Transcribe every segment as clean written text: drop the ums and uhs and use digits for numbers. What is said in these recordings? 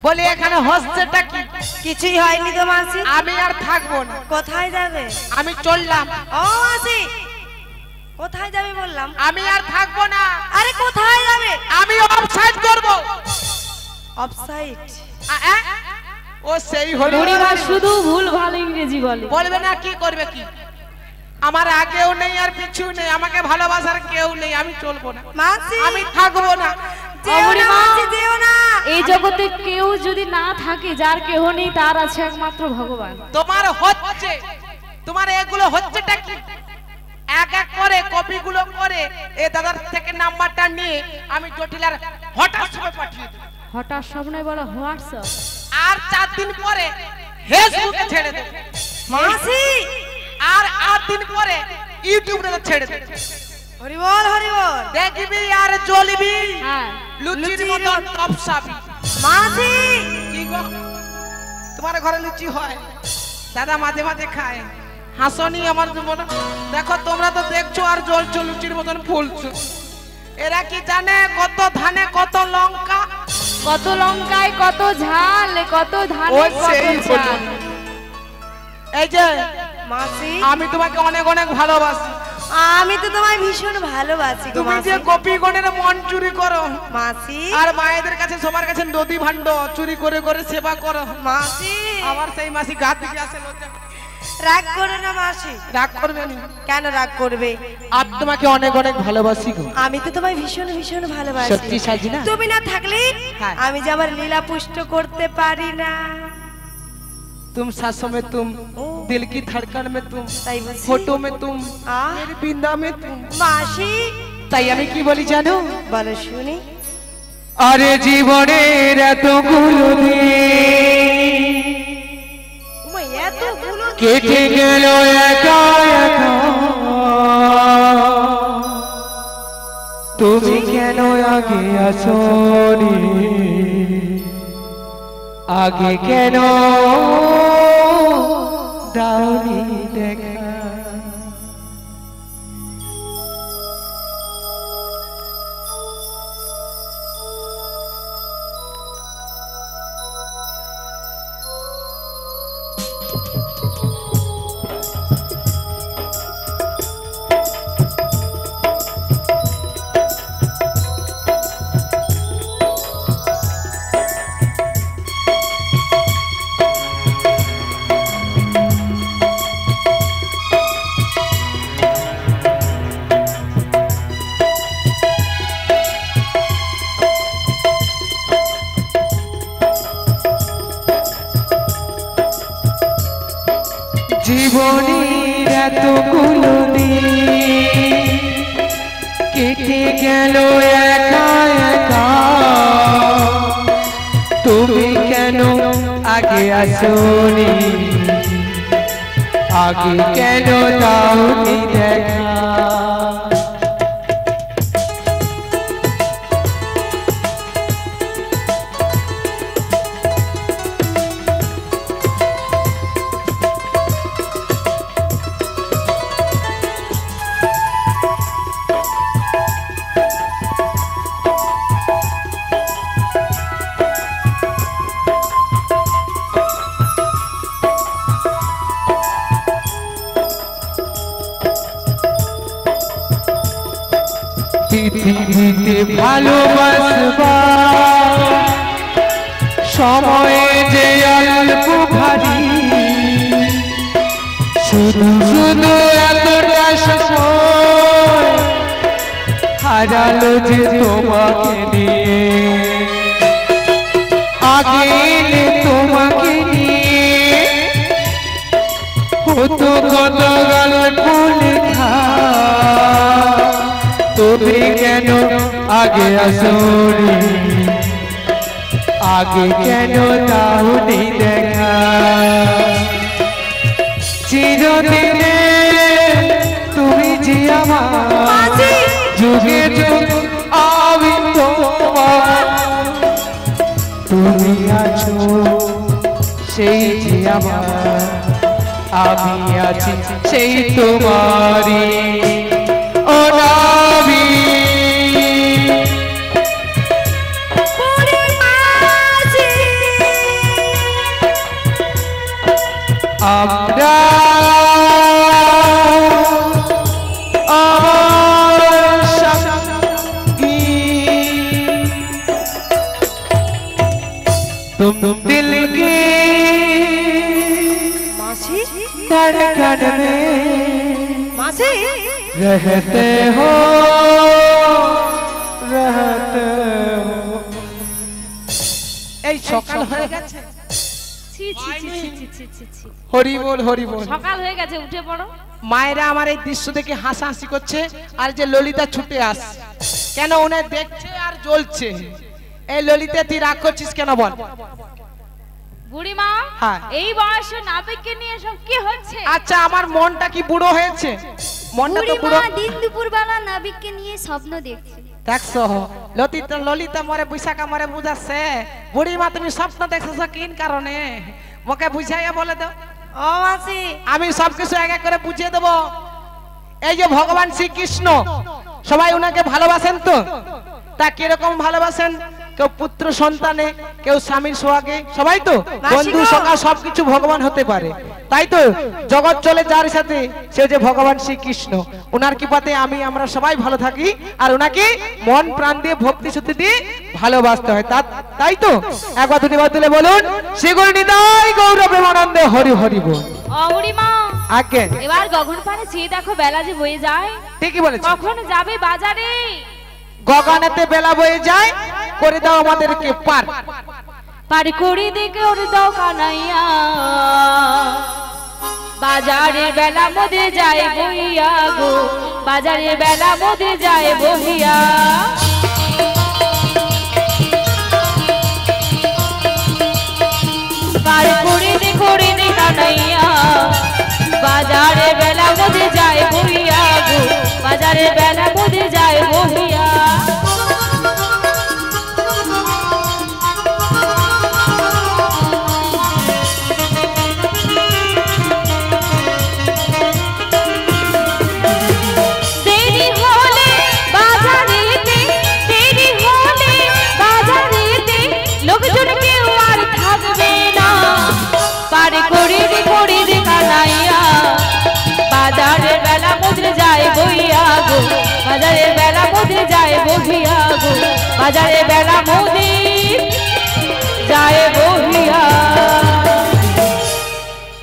বলি এখানে হচ্ছেটা কি? কিছুই হয়নি তো মাসি। আমি আর থাকবো না। কোথায় যাবে? আমি চললাম। ও মাসি কোথায় যাবে বললাম? আমি আর থাকবো না। আরে কোথায় যাবে? আমি অফসাইড করব। অফসাইড? ও সেই হলো। বুড়িমা শুধু ভুল ভালো ইংরেজি বলে। বলবে না কি করবে কি? আমার আগেও নেই আর পিছু নেই, আমাকে ভালোবাসার কেউ নেই, আমি চলবো না মাসি। আমি থাকবো না। যেও না মাসি, যেও না। এই জগতে কেউ যদি না থাকে, যার কেহ নেই, তার আছে একমাত্র ভগবান। তোমার হচ্ছে, তোমার এগুলো হচ্ছেটা কি? এক এক করে কপিগুলো করে এ দাদার থেকে নাম্বারটা নিয়ে আমি জটিলার হঠাৎ সময় পাঠিয়ে দেব। হঠাৎ স্বপ্নে বলো হোয়াটসঅ্যাপ, আর 4 দিন পরে ফেসবুকে ছেড়ে দেব মাসি। আর 8 দিন পরে ইউটিউবে ছেড়ে দেব। হরি বল হরি বল। দেখবি আর জ্বলবি। হ্যাঁ লুচির মতন তপসাবি। মাসি কি গো, তোমার ঘরে লুচি হয়? দাদা মাঝে মাঝে খায়। হাসনি আমার জীবন। দেখো তোমরা তো দেখছো আর জ্বলছো লুচির মতন ফুলছো। এরা কি জানে কত ধানে কত লঙ্কা? কত লঙ্কায় কত ঝাল, কত ধানে ও কত সেই ঝাল। এই যে মাসি আমি তোমাকে অনেক অনেক ভালোবাসি। আমি তো তোমায় ভীষণ ভালোবাসি গো তুমি মাসি। যে গোপীগণের মন চুরি করো মাসি আর মায়েদের কাছে সবার কাছে নদী ভাণ্ড চুরি করে করে সেবা করো। মাসি আমার সেই মাসি গা থেকে আসে লজ্জা। রাগ করো না মাসি। রাগ করবে না? কেন রাগ করবে? আর তোমাকে অনেক অনেক ভালোবাসি গো। আমি তো তোমায় ভীষণ ভীষণ ভালোবাসি। সত্যি সাজিনা? তুমি না থাকলে হ্যাঁ। আমি যে আমার লীলা পুষ্ট করতে পারি না। तुम सांसों में तुम, दिल की धड़कन में तुम, তাই বলছি। फोटो में तुम, आ? मेरी बिंदा में तुम। মাসি তাই আমি কি বলি জানো? বলো শুনি। আরে জীবনের এতগুলো দিন ওমা এতগুলো কেটে গেল একা একা, তুমি কেন আগে আসোনি? আগে কেন দাওনি দেখা? জীবনের এতগুলো দিন কেটে গেল একা একা, তুমি কেন আগে আসোনি? আগে কেন দাওনি দেখা? পৃথিবীতে ভালোবাসবা সময়ে যে অল্প ভারী, শুধু শুধু এতটা সময় হারালো যে তোমাকে নিয়ে। আগে এলে তোমাকে নিয়ে হতো কত গল্প লেখা, তুমি কেন আগে আসোনি? আগে কেন দাওনি দেখা? চিরদিনে তুমি যে আমার, যুগে যুগ আমি তোমার। তুমি আছো সেই যে আমার, আমি আছি সেই তোমারই। ও নবী মাসি আমরা तुम दिल की মাসি धड़कन में মাসি रहते हो এই সকাল হয়ে গেছে ছি ছি ছি ছি ছি ছি ছি ছি। হরি বল হরি বল সকাল হয়ে গেছে, উঠে পড়ো। মায়েরা আমার এই দৃশ্য দেখে হাসাহাসি করছে আর যে ললিতা ছুটে আসছে কেন উনি দেখছে আর জ্বলছে। এই ললিতা তুই রাগ করছিস কেন বল? বুড়িমা, হ্যাঁ। এই বয়সে নাবিককে নিয়ে সব কি হচ্ছে? আচ্ছা আমার মনটা কি বুড়ো হয়েছে? মনটা তো বুড়ো। বুড়িমা দিন দুপুর বেলা নাবিককে নিয়ে স্বপ্ন দেখছে। দেখছো ললিতা ললিতা মরে বৈশাখা মরে বুঝাচ্ছে। বুড়িমা তুমি স্বপ্ন দেখছো কিন কারণে মোকে বুঝাইয়া বলে দাও। ও মাসি আমি সবকিছু এক এক করে বুঝিয়ে দেবো। এই যে ভগবান শ্রীকৃষ্ণ সবাই উনাকে ভালোবাসেন তো, তা কিরকম ভালোবাসেন? কেউ পুত্র সন্তানে, কেউ স্বামীর সোহাগে, সবাই তো বন্ধু সখা সবকিছু ভগবান হতে পারে, তাই তো জগৎ চলে যার সাথে সে যে ভগবান শ্রীকৃষ্ণ। ওনার কৃপাতে আমরা সবাই ভালো থাকি আর ওনাকে মন প্রাণ দিয়ে ভক্তি শ্রুতি দিয়ে ভালোবাসতে হয়, তাই তো। একবার দুটিবার তুলে বলুন শ্রী গুরু নিতাই গৌর প্রেমানন্দে হরি হরি বল। ও বুড়িমা, আগে এবার গগন পানে চেয়ে দেখো, বেলা যে বয়ে যায়। ঠিকই বলেছ। কখন যাবে বাজারে? গগনেতে বেলা বয়ে যায়, করে দাও আমাদেরকে পার। পার করে দেখে ওর দাও কানাইয়া, বাজারের বেলা মধ্যে যায় বহিয়া গো, বাজারের বেলা মধ্যে যায় বহিয়া। পার করে দেখো রে কানাইয়া, বাজারের বেলা মধ্যে যায় বহিয়া গো, বাজারের বেলা মধ্যে যায় বহিয়া। বাজারের বেলা মধ্যে যায় বহিয়া গো, বাজারের বেলা মধ্যে যায় বহিয়া গো, বাজারের বেলা মধ্যে যায় বহিয়া।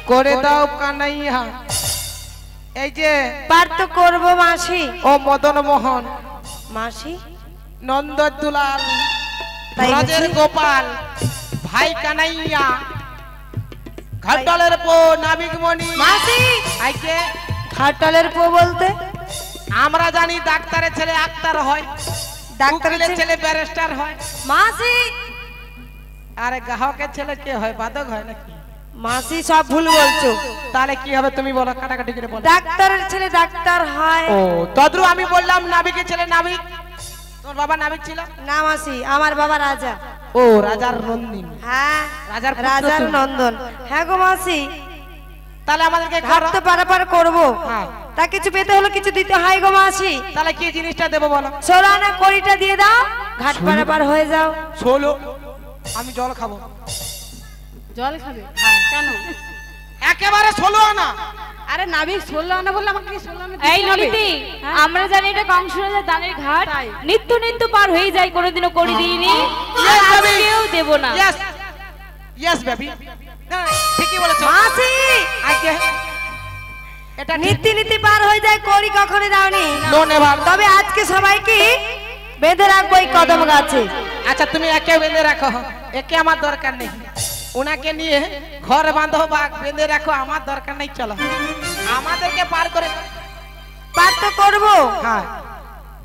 করে দাও কানাইয়া। এই যে পার তো করবো মাসি। ও মদন মোহন মাসি নন্দ দুলাল তাই রাজের বুঝি? গোপাল ভাই কানাইয়া ঘাটালের পো নাবিকমণি মাসি আইকে খাটালের পো বলতে আমরা জানি ডাক্তারের ছেলে আক্তার হয়, ডাক্তারের উকিলের ছেলে ব্যারিস্টার হয়, মাসি আরে গ্রাহকের ছেলে কে হয়? বাদক হয় নাকি? মাসি সব ভুল বলছো। তাহলে কি হবে তুমি বলো, কাটাকাটি করে বলো। ডাক্তারের ছেলে ডাক্তার হয়। ও তদ্রু আমি বললাম নাবিকের ছেলে নাবিক। তোর বাবা নাবিক ছিল না মাসি, আমার বাবা রাজা। ও রাজার নন্দিন। হ্যাঁ রাজার পুত্র রাজার তুমি। নন্দন। হ্যাঁ গো মাসি, তাহলে আমাদেরকে ঘাট খাওয়া- তো পারাপার করবো, হ্যাঁ। তা কিছু পেতে হলে কিছু দিতে হয় গো মাসি। তাহলে কি জিনিসটা দেবো বলো? সোলানা কড়িটা দিয়ে দাও, ঘাট পারাপার হয়ে যাও। ষোলো আমি জল খাবো। জল খাবে কেন? একেবারে 16 আনা। আরে নাবিক 16 আনা বললে আমাকে কি 16 আনা? এই ললিতি, আমরা জানি এটা কংসরাজের দানের ঘাট, নিত্য নিত্য পার হয়ে যায়, কোনোদিনও করি দিইনি, আর আজকেও দেব না। ইয়েস ইয়েস বেবি, ঠিকই বলেছো মাসি আজকে এটা নীতি নীতি পার হয়ে যায়, কড়ি কখনো দাওনি। No never. তবে আজকে সবাইকে বেঁধে রাখবো এই কদম গাছে। আচ্ছা তুমি একে বেঁধে রাখো, একে আমার দরকার নেই। ওনাকে নিয়ে ঘর বাঁধো বা বেঁধে রাখো, আমার দরকার নেই। চলো আমাদেরকে পার করে পার তো করবো, হ্যাঁ।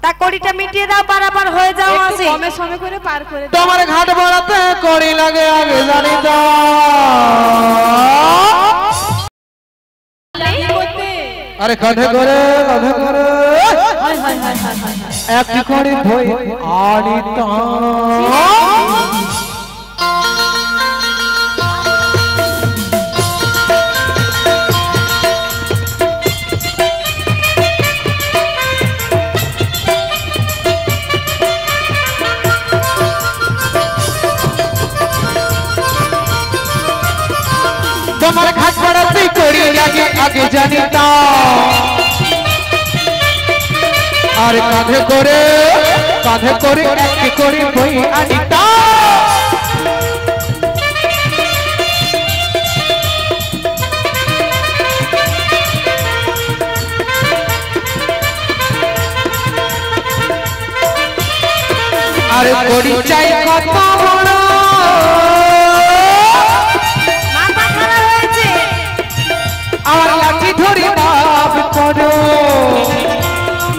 তা কড়িটা মিটিয়ে দাও, পারাপার হয়ে যাও একটু মাসি। কমে সমে করে পার করে দাও। তোমার ঘাট বড়াতে কড়ি লাগে আগে জানি তো। কি করতে? আরে কাঁধে করে একটি কড়ি ধই আনি তো। তোমার ঘাট পড়াতে আগে আগে জানিতাম আর কাঁধে করে এক করে বই আনিতাম আর করি চাই কত বড় মাথা খারাপ হয়েছে আমার লাঠি ধরে মাপ করো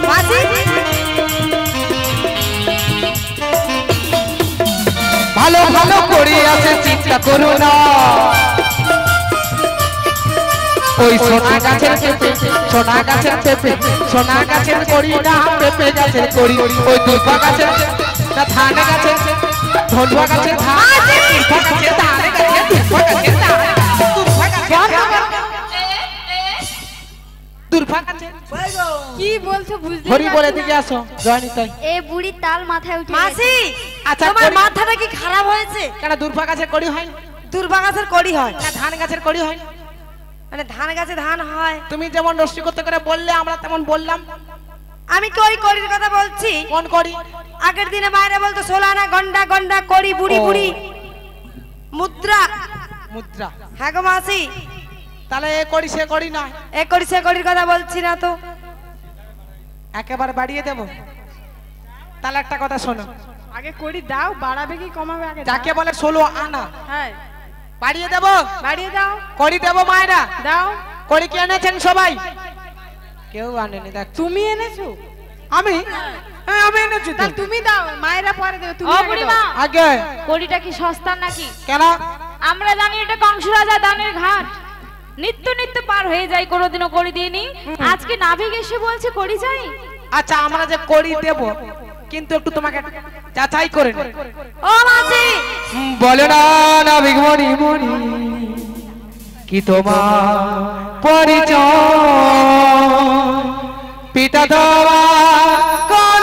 মাসি ভালো ভালো করে আছে চিন্তা করো না ওই সোনা গাছের পেঁপে সোনা গাছের পেঁপে সোনা গাছের করি না পেঁপে গাছের করি ওই দুর্বা গাছের না ধান গাছের ধনুয়া গাছের ধান দুর্বা গাছের ধান গাছের দুর্বা গাছের ধান দুর্বা গাছের দুর্বা গাছের কি বলছো বুঝতে হরি বলে দিকে আসো জয়নি তাই এ বুড়ি তাল মাথায় উঠে মাসি আচ্ছা, তোমার করি- মাথাটা কি খারাপ হয়েছে কেন দুর্বা গাছের করি হয় দুর্বা গাছের কড়ি হয় না ধান গাছের করি হয় মানে ধান গাছে ধান হয় তুমি যেমন রসিকতা করে বললে আমরা তেমন বললাম আমি কি ওই কড়ির কথা বলছি কোন করি আগের দিনে মায়েরা বলতো সোলানা গন্ডা গন্ডা কড়ি বুড়ি ও। বুড়ি মুদ্রা মুদ্রা হ্যাঁ গো মাসি তাহলে এ করি সে করি না এ কড়ি সে কড়ির কথা বলছি না তো একেবারে বাড়িয়ে দেব তাহলে একটা কথা শোনো আগে করি দাও বাড়াবে কি কমাবে আগে যাকে বলে 16 আনা হ্যাঁ বাড়িয়ে দেব বাড়িয়ে দাও করি দেব মায়েরা দাও করি কি এনেছেন সবাই কেউ আনেনি দেখ তুমি এনেছো আমি হ্যাঁ আমি এনেছি তো। তাহলে তুমি দাও মায়েরা পরে দেবে তুমি ও আগে বুড়িমা দাও। আগে কড়িটা কি সস্তা নাকি? কেন আমরা জানি এটা কংসরাজা দানের ঘাট, নিত্য নিত্য পার হয়ে যায়, কোনোদিনও করি দিইনি। আজকে নাবিক এসে বলছে করি চাই। আচ্ছা আমরা যে করি দেব কিন্তু একটু তোমাকে যাচাই করে নে। ও মাসি বলো না নাবিক মনি মনি কি তোমার পরিচয় পিতা তোমার কোন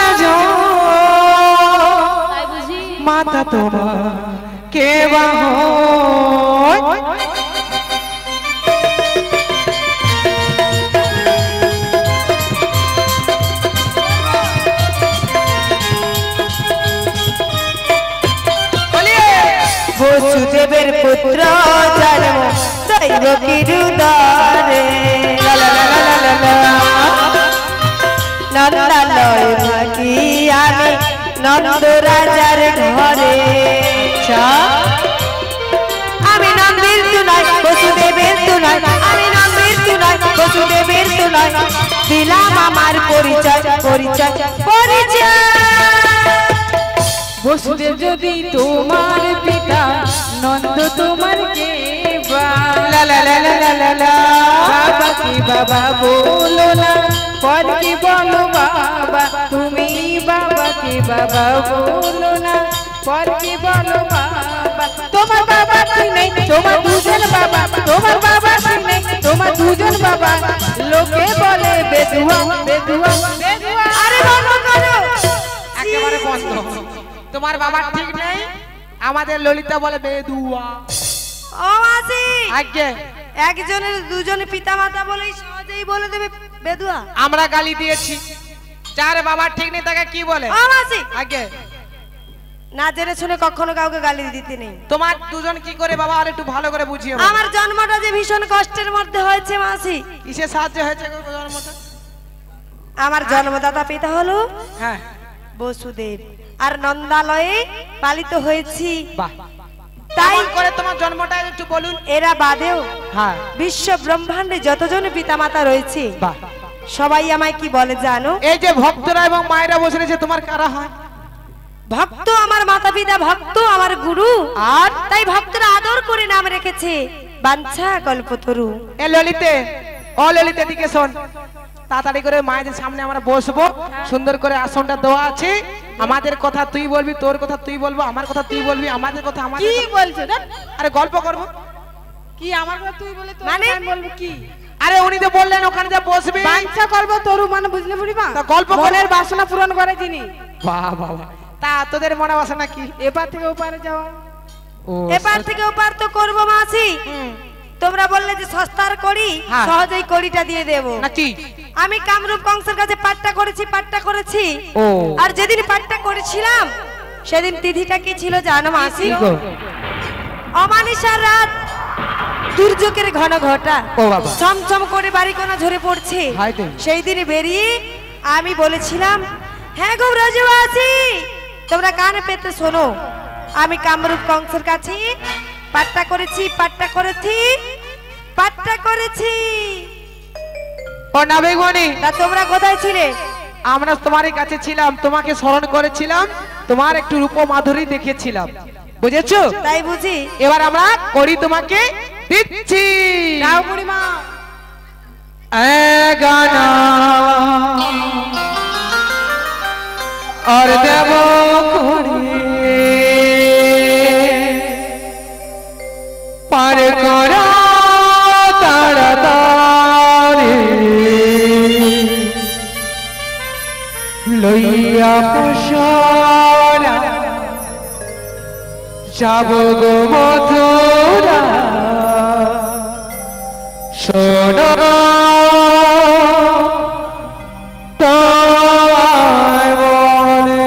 তাই বুঝি? মাতা তোমার কে বা হয়? বসুদেবের পুত্র জন্ম দৈব কিরুদারে নন্দালয় থাকি আমি নন্দ রাজার ঘরে আমি নন্দের তুনাই বসুদেবের তুনাই আমি নন্দের তুনাই বসুদেবের তুনাই দিলাম আমার পরিচয় পরিচয় পরিচয় বসুদেব যদি তোমার পিতা, নন্দ তোমার কে বাবা কি বাবা বলো না, পর কি বলো বাবা তুমি, বাবা কি বাবা বলো না, পর কি বলো বাবা। তোমার বাবা কি নেই, তোমার দুজন বাবা, তোমার বাবা কি নেই, তোমার দুজন বাবা, লোকে বলে বেদুয়া বেদুয়া বেদুয়া। আরে বন্ধ করো একেবারে বন্ধ। তোমার বাবা ঠিক নেই, আমাদের ললিতা বলে বেদুয়া। ও মাসি আগে একজনের দুজনে পিতামাতা বলেই সহজেই বলে দেবে বেদুয়া। আমরা গালি দিয়েছি, যার বাবা ঠিক নেই তাকে কি বলে? ও মাসি আগে না জেনে শুনে কখনো কাউকে গালি দিতে নেই। তোমার দুজন কি করে বাবা আর একটু ভালো করে বুঝিয়ে বলো। আমার জন্মটা যে ভীষণ কষ্টের মধ্যে হয়েছে মাসি। কিসে সাহায্য হয়েছে গো জন্মটা? আমার জন্মদাতা পিতা হলো হ্যাঁ বসুদেব, আর নন্দালয়ে পালিত হয়েছি। বাহ, তাই কেমন করে তোমার জন্মটা একটু বলুন। এরা বাদেও হ্যাঁ বিশ্ব ব্রহ্মাণ্ডে যতজন পিতামাতা রয়েছে বাহ, সবাই আমায় কি বলে জানো? এই যে ভক্তরা এবং মায়েরা বসে রয়েছে তোমার কারা হয়? ভক্ত আমার মাতা পিতা, ভক্ত আমার গুরু, আর তাই ভক্তরা আদর করে নাম রেখেছে বাঞ্ছা কল্পতরু। এ ললিতে, ও ললিতে দিকে শোন, তাড়াতাড়ি করে মায়েদের সামনে আমরা বসবো, সুন্দর করে আসনটা দেওয়া আছে। আমাদের কথা তুই বলবি, তোর কথা তুই বলবো, আমার কথা তুই বলবি, আমাদের কথা আমাদের। কি বলছো দেখ? আরে গল্প করবো। কি আমার কথা তুই বলে তো মানে? আমি বলবো কি? আরে উনি তো বললেন ওখানে যা বসবি। বাঞ্ছা করবো তরু মানে বুঝলে বুড়িমা, তা গল্প করো। মনের বাসনা পূরণ করে যিনি। বাহ বাবা, তা তোদের মনে বাসা নাকি? এপার থেকে ওপারে যাওয়া। ও এপার থেকে ওপার তো করবো মাসি, তোমরা বললে যে সস্তার করি, হ্যাঁ। সহজেই করিটা দিয়ে দেবো। নাকি আমি কামরূপ কংসের কাছে পাট্টা করেছি। ও আর যেদিন পাট্টা করেছিলাম সেদিন তিথিটা কি ছিল জানো মাসি? কি গো? অমানিসার রাত, দুর্যোগের ঘন ঘটা, ও বাবা। ছমছম করে বাড়িকোনা ঝরে পড়ছে। হায় রে। সেই দিনে বেরিয়ে আমি বলেছিলাম, হ্যাঁ গো ব্রজবাসী, তোমরা কানে পেতে শোনো, আমি কামরূপ কংসের কাছে পাট্টা করেছি। ও নাবিকমণি, তা তোমরা কোথায় ছিলে? আমরা তোমারই কাছে ছিলাম, তোমাকে স্মরণ করেছিলাম, তোমার একটু রূপ মাধুরী দেখেছিলাম, বুঝেছো? তাই বুঝি? এবার আমরা করি তোমাকে দিচ্ছি। দাও বুড়িমা। গানা আর দেব পার করা তাড়াতাড়ি লইয়া পশরা যাব গো মথুরা শোনো তোমায় বলে।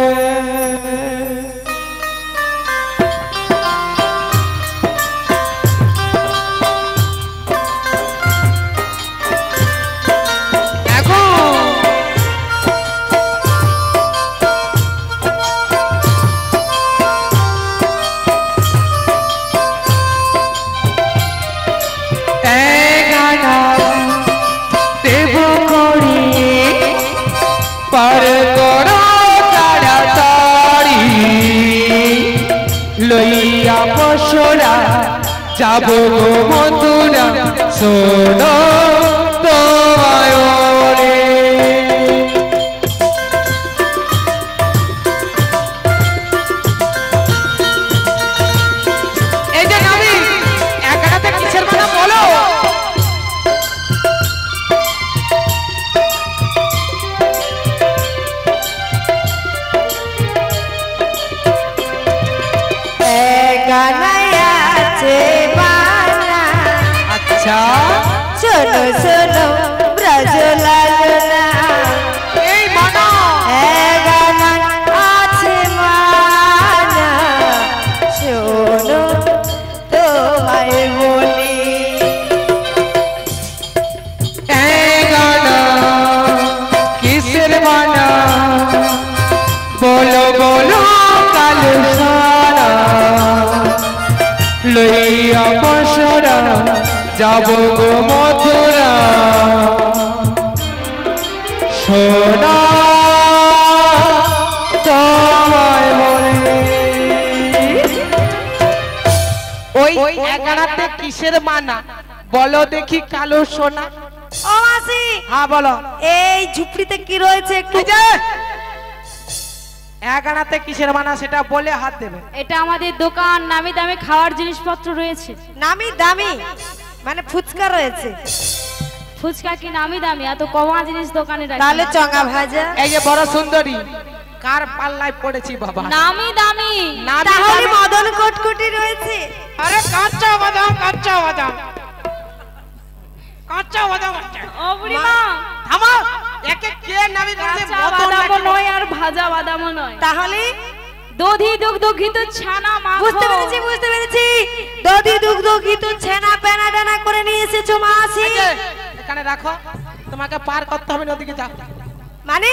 পার করো তাড়াতাড়ি লইয়া পশরা যাব গো মথুরা শোনো তোমায় বলে। এই যে নাবি একাতে কিসের কথা বলো? আচ্ছা শোনো শোনো ব্রজ লালনা, এই মানা গানা আছে মানা, শোনো তোমায় বলি। এই গানা কিসের মানা বলো বলো কালো সারা লইয়া পশরা যাব গো মথুরা সোনা তোমায় বলে। ওই এগানাতে কিসের মানা বলো দেখি কালো সোনা? ও মাসি, হ্যাঁ বলো। এই ঝুপড়িতে কি রয়েছে একটু? এই যে এগানাতে কিসের মানা সেটা বলে হাত দেবে। এটা আমাদের দোকান, নামি দামি খাওয়ার জিনিসপত্র রয়েছে। নামি দামি মানে ফুচকা রয়েছে? ফুচকা কি নামি দামি? এত কমা জিনিস দোকানে রাখি। তাহলে চঙ্গা ভাজা? এই যে বড় সুন্দরী কার পাল্লায় পড়েছি বাবা? নামি দামি। নামি তাহলে দামি। মদন কটকটি রয়েছে? আরে কাঁচা বাদাম কাঁচা বাদাম কাঁচা বাদাম। ও বুড়িমা, থামো, একে কে নামি করেছে? কাঁচা মদন বাদামও নাকি? নয় আর ভাজা বাদামও নয়। তাহলে দধি দুগ্ধ ঘিত ছানা মাখো। বুঝতে পেরেছি। দধি দুগ্ধ ঘি তো ছেনা পেনা ডানা করে নিয়ে এসেছো মাসি। এই যে, এখানে রাখো, তোমাকে পার করতে হবে নদীকে। যাও মানে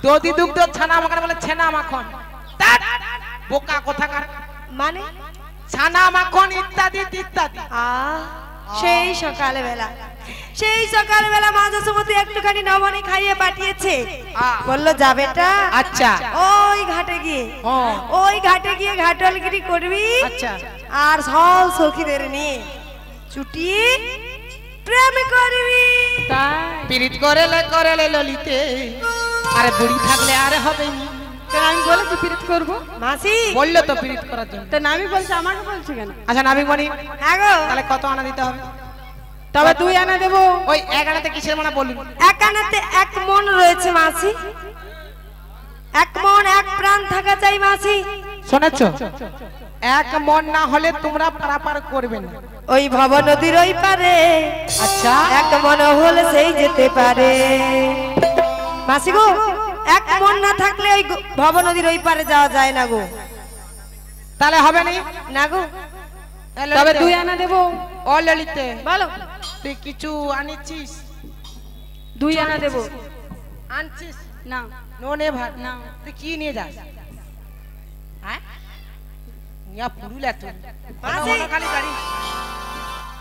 দধি দুগ্ধ ছানা মাখন বলে ছানা মাখন। ধ্যাৎ, বোকা কোথাকার। মানে ছানা মাখন ইত্যাদি ইত্যাদি। সেই সকালবেলা মা যশোমতি একটুখানি নবনী খাইয়ে পাঠিয়েছে, বললো যাবেটা আচ্ছা ওই ঘাটে গিয়ে ঘাটলগিরি করবি, আচ্ছা আর সব সখীদের নিয়ে চুটিয়ে প্রেম করবি। পীড়িত করেলে ললিতে, আরে বুড়ি থাকলে আর হবে না। আমি বলেছি পীড়িত করবো, মাসি বললো তো পীড়িত করার জন্য। তো নামি বলছে, আমাকে বলছে কেন? আচ্ছা নাবিক মণি, হ্যাঁ গো, তাহলে কত আনা দিতে হবে? তবে 2 আনা দেবো। ওই 11তে কিসের মানা বলুন? একানাতে 1 মন রয়েছে মাসি, 1 মন 1 প্রাণ থাকা চাই মাসি। শোনাচ্ছ? এক মন না হলে তোমরা পারাপার করবে না। ওই ভব নদীর ওই পারে আচ্ছা এক মন হলে সেই যেতে পারে। মাসি গো, এক মন না থাকলে ওই ভব নদীর ওই পারে যাওয়া যায় না গো। তাহলে হবে নি না গো। তবে 2 আনা দেবো। ও ললিতে বলো। তুই কিছু আনিছিস? 2 আনা দেবো। আনছিস না নে ভাত না। তুই কি নিয়ে যাস? হ্যাঁ ইয়া পুরুলা তো মাসি। খালি গাড়ি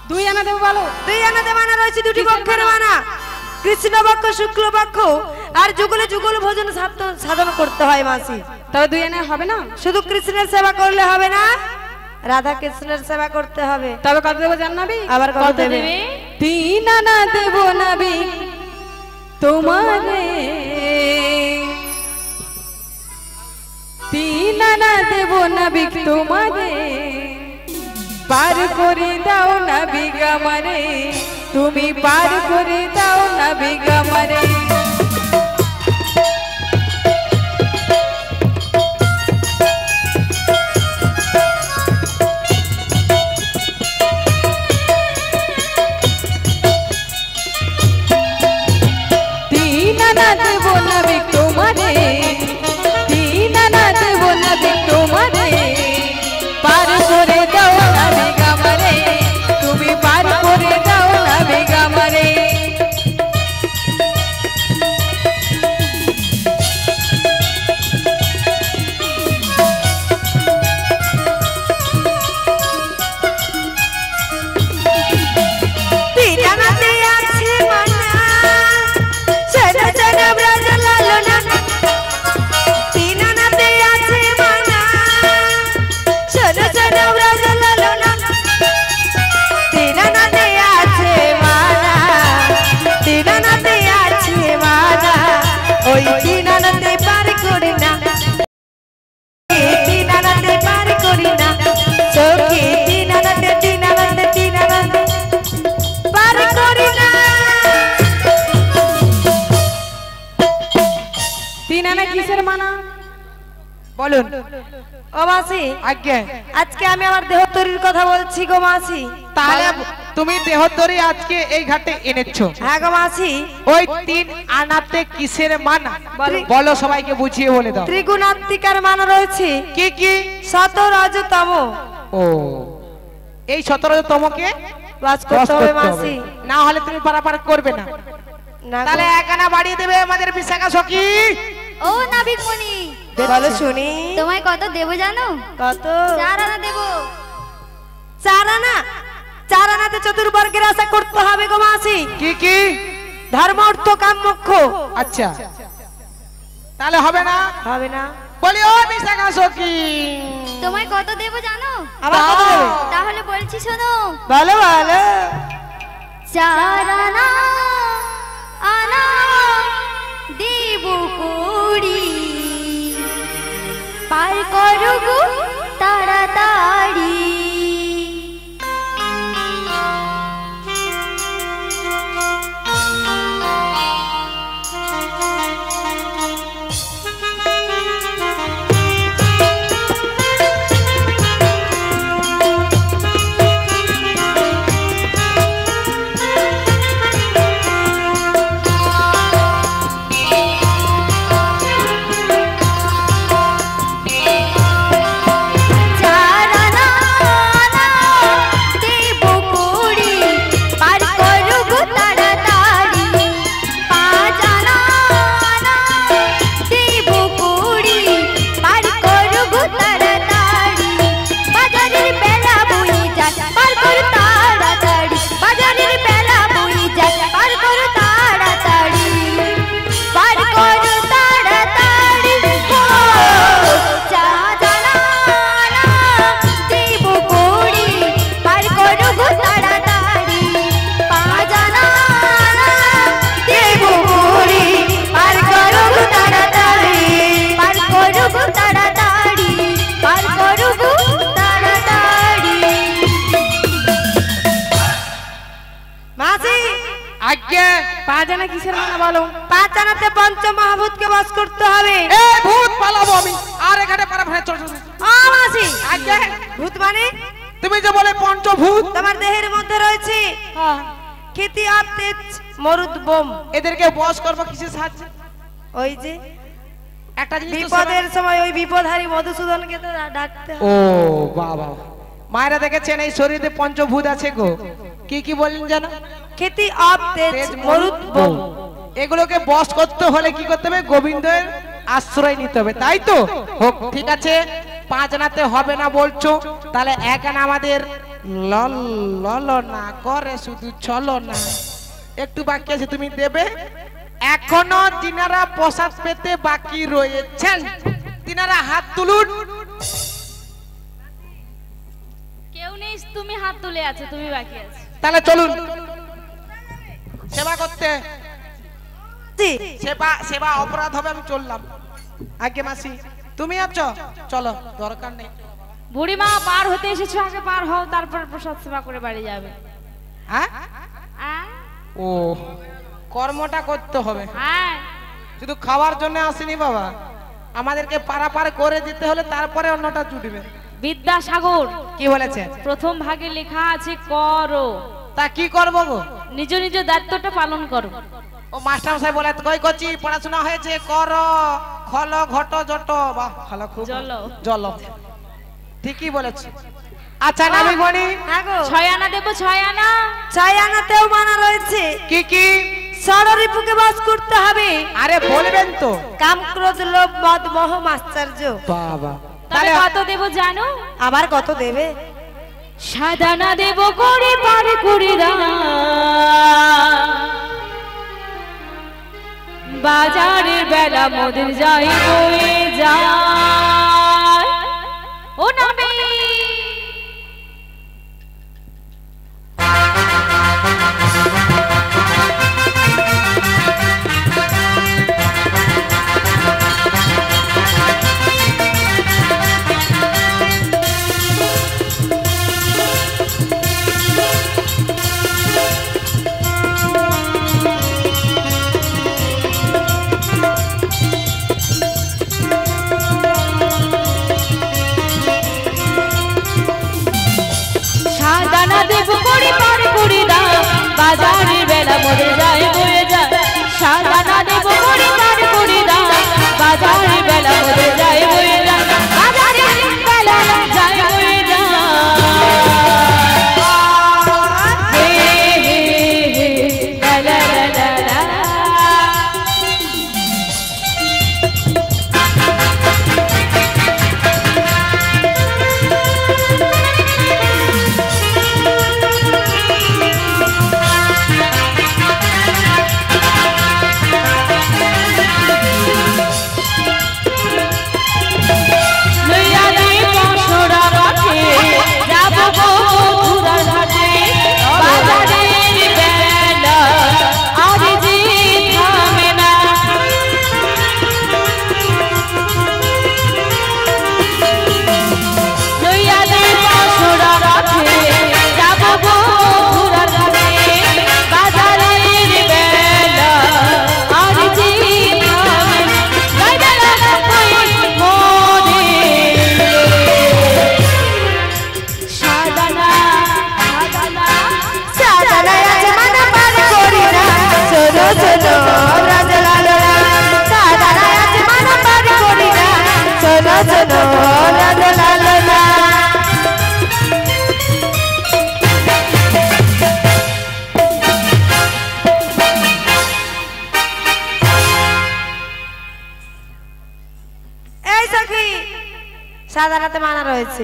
2 আনা দেবো বলো। 2 আনাতে মানা রয়েছে, দুটি পক্ষের মানা, কৃষ্ণ পক্ষ শুক্ল পক্ষ, আর যুগলে যুগল ভোজন সাধন করতে হয় মাসি। তবে 2 আনা হবে না? শুধু কৃষ্ণের সেবা করলে হবে না, রাধা কৃষ্ণের সেবা করতে হবে। তবে কত দেবো জানাবি? আবার কত দেবে? 3 আনা দেবো নাবি তোমারে, 3 আনা দেবো নাবি তোমারে, পার করে দাও নাবি গামারে, তুমি পার করে দাও নাবি গামারে। দেবো নাবি তোমারে, 3 আনা দেবো নাবি তোমারে, পার করে দাও নাবি গামারে, তুমি পার করে দাও নাবি গামারে। ওই 3 আনাতে পার করি না, 3 আনাতে পার করি না সখী, 3 আনাতে পার করি না। 3 আনা কিসের মানা বলুন। ও মাসি, আজ্ঞে আজকে আমি আমার দেহ তৈরির কথা বলছি গো মাসি। তাহলে তুমি দেহতরি আজকে এই ঘাটে এনেছো? হ্যাঁ গো মাসি। ওই 3 আনাতে কিসের মানা বলো। বলো, সবাইকে বুঝিয়ে বলে দাও। ত্রিগুণাত্মিকার মান রয়েছে, কি কি? শত রজতম ও এই 17তমকে বাস করতে হবে মাসি, না হলে তুমি পারাপার করবে না। না গো। তাহলে 1 আনা বাড়িয়ে দেবে আমাদের বিশাখা সখী। ও নাবিকমণি, বলো শুনি। তোমায় কত দেবো জানো? কত? 4 আনা দেবো। 4 আনা? 4 আনাতে চতুর্বর্গের আশা করতে হবে গো মাসি। কি কি? ধর্ম অর্থ কাম মোক্ষ। আচ্ছা তাহলে হবে না? হবে না। বলি ও বিশাখা সখী, তোমায় কত দেবো জানো? আবার কত দেবে? তাহলে বলছি শোনো। বলো বলো। 4 আনা আনা দেবো কুড়ি, পার করো গো তাড়াতাড়ি। আজ্ঞে পাঁচ আনা কিসের মানা বলো? পাঁচ আনাতে পঞ্চমহাভূতকে বশ করতে হবে। এ ভূত পালাবো আমি আর এখানে পারা ভাই চল চল ও মাসি, আজ্ঞে ভূত মানে তুমি যে বলে পঞ্চভূত তোমার দেহের মধ্যে রয়েছে খিতি আপ তেজ মরুদ বোম। এদেরকে বশ করবো কিসের সাহায্যে? ওই যে একটা জিনিস তো বিপদের সময় ওই বিপদহারী মধুসূদনকে তো ডাকতে ও হবে। বাবা মায়েরা দেখেছেন এই শরীরে পঞ্চভূত আছে গো। কি কি বললেন জানো? খিতি আপ তেজ তেজ, মরুদ বোম। এগুলোকে বশ করতে হলে কি করতে হবে? গোবিন্দের আশ্রয় নিতে হবে, তাই তো? হোক ঠিক আছে, পাঁচ আনাতে হবে না বলছো, তাহলে এক আনা আমাদের লল লল না করে শুধু চলো না একটু বাকি আছে, তুমি দেবে। এখনো তিনারা প্রসাদ পেতে বাকি রয়েছেন, তিনারা হাত তুলুন। কেউ নেই, তুমি হাত তুলে আছে, তুমি বাকি আছে। তাহলে চলুন সেবা করতে। জি, সেবা সেবা অপরাধ হবে, আমি চললাম। আগে মাসি তুমি আছো, চলো দরকার নেই। বুড়িমা পার হতে এসেছো, আগে পার হও, তারপর প্রসাদ সেবা করে বাড়ি যাবে। হ্যাঁ হ্যাঁ ও কর্মটা করতে হবে, হ্যাঁ, শুধু খাওয়ার জন্য আসেনি বাবা, আমাদেরকে পারাপার করে দিতে হলে তারপরে অন্যটা জুটবে। বিদ্যাসাগর কি বলেছে? প্রথম ভাগে লেখা আছে করো, তা কি করবো গো? নিজ নিজ দায়িত্বটা পালন করো। ও মাস্টার মশাই বলে কই করছি, পড়াশোনা হয়েছে কর খল ঘট জট, বাহ ভালো, খুব জল। জল, ঠিকই বলেছে। আচ্ছা নামি গনি হ্যাঁ গো, 6 আনা দেবো, 6 আনা। ছয় আনাতেও মানা রয়েছে কি কি? ষড়রিপুকে বশ করতে হবে। আরে বলবেন তো কাম ক্রোধ লোভ মদ মোহ আশ্চর্য। বাবা, তবে কত দেবো জানো? আবার কত দেবে? 7 আনা দেবো করে পার করে দাও, বাজারের বেলা মোদের যাই বয়ে যায়। ও নামে দেবো করে পার করে দাও, বাজারের বেলা মোদের যাই বয়ে যায়। 7 আনা দেবো করে পার করে দাও, বাজারের বেলা মোদের যাই বয়ে যায়, বাজারের বেলা যাই বয়ে যায়। হে হে হে লা লা লা লা। সাধারণত মানা রয়েছে।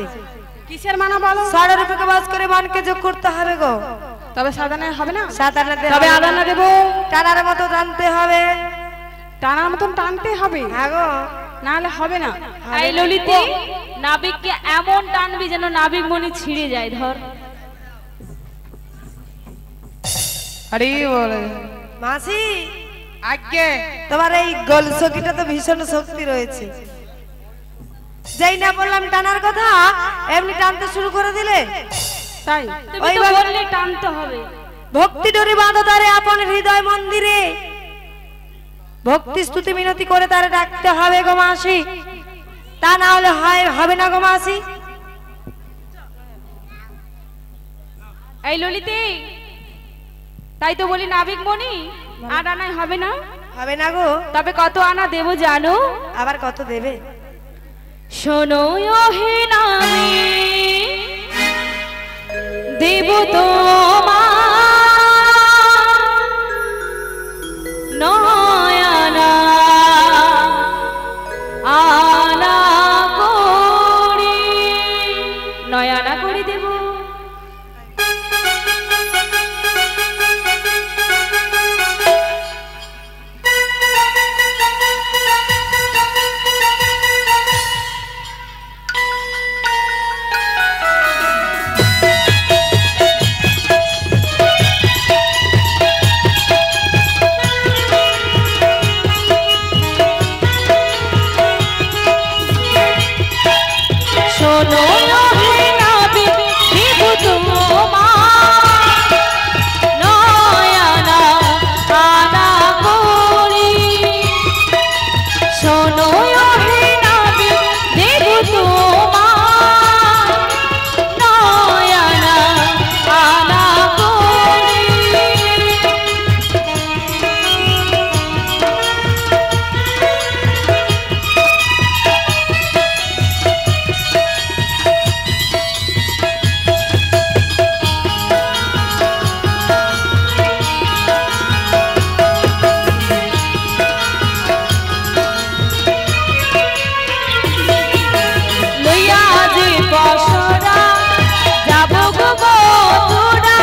কিসের মানা বলো? ষড়রিপুকে বশ করে মনকে যোগ করতে হবে গো। তবে সাদানে হবে না, সাধারণত তবে আদানা দেবো, টানার মতো টানতে হবে। টানার মতন টানতে হবে, হ্যাঁ গো, নাহলে হবে না। এই ললিতি, নাবিককে এমন টানবি যেন নাবিক মনি ছিঁড়ে যায়। ধর আরে বলে মাসি, আগে তোমার এই গোল সকিটা তো ভীষণ শক্তি রয়েছে। যেই না বললাম টানার কথা, এমনি টানতে শুরু করে দিলে। তাই তুমি তো বললে টানতে হবে। ভক্তি ডোরে বাঁধো তারে আপন হৃদয় মন্দিরে, ভক্তি স্তুতি মিনতি করে তারে ডাকতে হবে গো মাসি, তা না হলে হবে না গো মাসি। এই ললিতে, তাই তো বলি নাবিক মনি, আর আনাই হবে না? হবে না গো। তবে কত আনা দেবো জানো? আবার কত দেবে? শোনো হে নামি দেব তোমার নয়না আনা করি, নয়না করে দেব। শোনো হে নাবিক দেব তোমার নয়না আনা করি, শোনো হে নাবিক দেব তোমার নয়না আনা করি। লইয়া যে বসরা যাব গো বধুরা,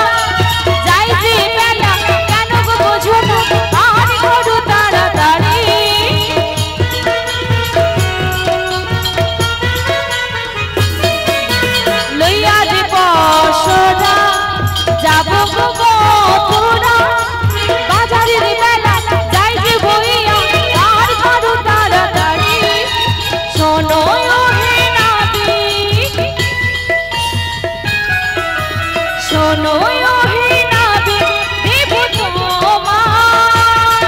যাই যে বেলা কেন গো বোঝো না, আর করো তাড়াতাড়ি। লইয়া যে বসরা যাব গো বধুরা, বাজারের বেলা যাই যে বইয়া, আর করো তাড়াতাড়ি। শোনো হে নাবিক, শোনো হে নাবিক দেব তোমার,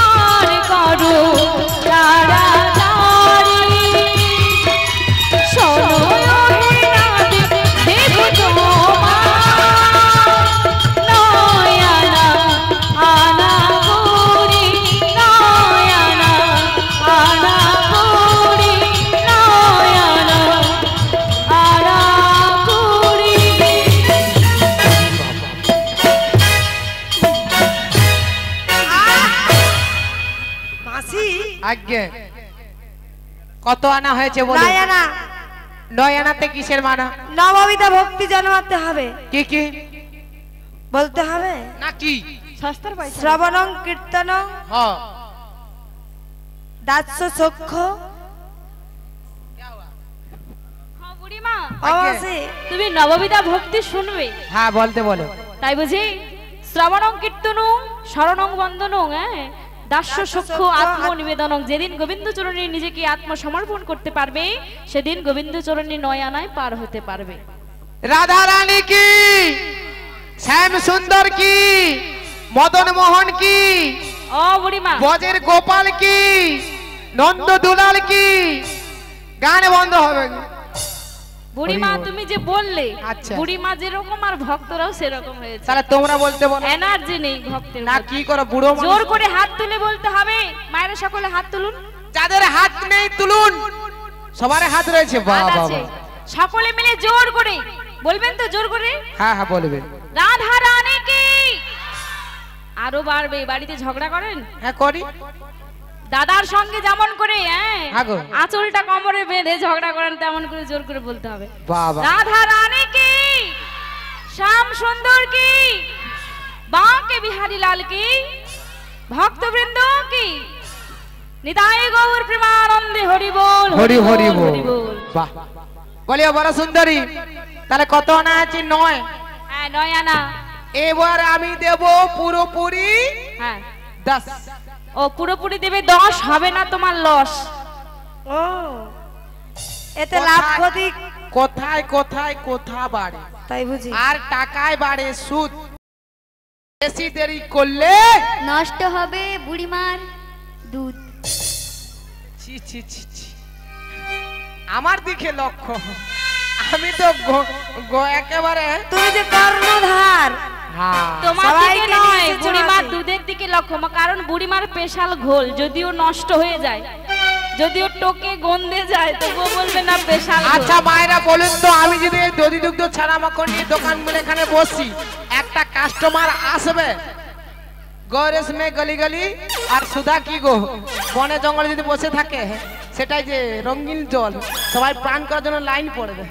আর করো তাড়াতাড়ি। শোনো হে নাবিক দেব তোমার নয়না আনা করি, নয়না আনা করি, নয়না আনা করি। মাসি আজ্ঞে কত আনা হয়েছে বলো? নয়না। নয় আনাতে কিসের মানা? নববিধা ভক্তি জন্মাতে হবে। কি কি বলতে হবে? না কি? সস্তার পয়সা। শ্রবণং কীর্তনং হ্যাঁ দাস্য চক্ষু। হ্যাঁ বুড়িমা, ও মাসি তুমি নববিধা ভক্তি শুনবে, হ্যাঁ বলতে বলো। তাই বুঝি? শ্রবণং কীর্তনং শরণং বন্দনং, দাস্য সখ্য আত্মনিবেদনং। যেদিন গোবিন্দ চরণে নিজেকে আত্মসমর্পণ করতে পারবে, সেদিন গোবিন্দ চরণে নয় আনায় পার হতে পারবে। রাধা রানী কি, শ্যাম সুন্দর কি, মদন মোহন কি, ও বুড়িমা, বজের গোপাল কি, নন্দ দুলাল কি, গান বন্ধ হবে। বুড়িমা হরি বল। তুমি যে বললে, আচ্ছা। বুড়িমা যেরকম আর ভক্তরাও সেরকম হয়েছে। তাহলে তোমরা বলতে বলো এনার্জি নেই ভক্তের না। মধ্যে। কি করো বুড়ো মানুষ? জোর করে হাত তুলে বলতে হবে। মায়েরা সকলে হাত তুলুন। যাদের হাত নেই তুলুন, সবার হাত রয়েছে। হাত বাবা আছে। সকলে মিলে জোর করে বলবেন তো, জোর করে। হ্যাঁ হ্যাঁ বলবেন। রাধা রানী কি। আরো বাড়বে। বাড়িতে ঝগড়া করেন? হ্যাঁ করি। দাদার সঙ্গে যেমন করে হ্যাঁ গো। আঁচলটা কোমরে বেঁধে ঝগড়া করেন, তেমন করে জোর করে বলতে হবে। বাবা রাধা রানী কি, শ্যাম সুন্দর কি, বাঁকে বিহারী লাল কি, ভক্তবৃন্দ কি, নিতাই গৌর প্রেমানন্দে হরি বল, হরি হরি বল। হরি বল। বাহ বলিও বড় সুন্দরী। তাহলে কত আনা আছে? 9। হ্যাঁ 9 আনা। এবার আমি দেব পুরোপুরি হ্যাঁ 10। ও পুরোপুরি দেবে 10, হবে না তোমার লস। ও এতে লাভ ক্ষতি কোথায় কোথায় কোথা বাড়ে, তাই বুঝি। আর টাকায় বাড়ে সুদ। বেশি দেরি করলে নষ্ট হবে বুড়িমার দুধ। ছি ছি ছি ছি। আমার দিকে লক্ষ্য, আমি তো একেবারে তুমি যে কর্ণধার, হ্যাঁ তোমার সবাইকে দিকে নিয়ে নয়, এসেছো বুড়িমার মাসি। দুধের দিকে লক্ষ্য, কারণ বুড়িমার স্পেশাল ঘোল যদিও নষ্ট হয়ে যায়, যদিও টোকে গন্ধে যায় তবুও বলবে না স্পেশাল। আচ্ছা মায়েরা বলুন তো, আমি যদি এই দধি দুগ্ধ ছাড়া মাখন নিয়ে দোকান মিলে এখানে বসি, একটা কাস্টমার আসবে গরেস মে গলি গলি, আর সুধা কি গো বনে জঙ্গলে যদি বসে থাকে, সেটাই যে রঙিন জল, সবাই প্রাণ করার জন্য লাইন পড়বে।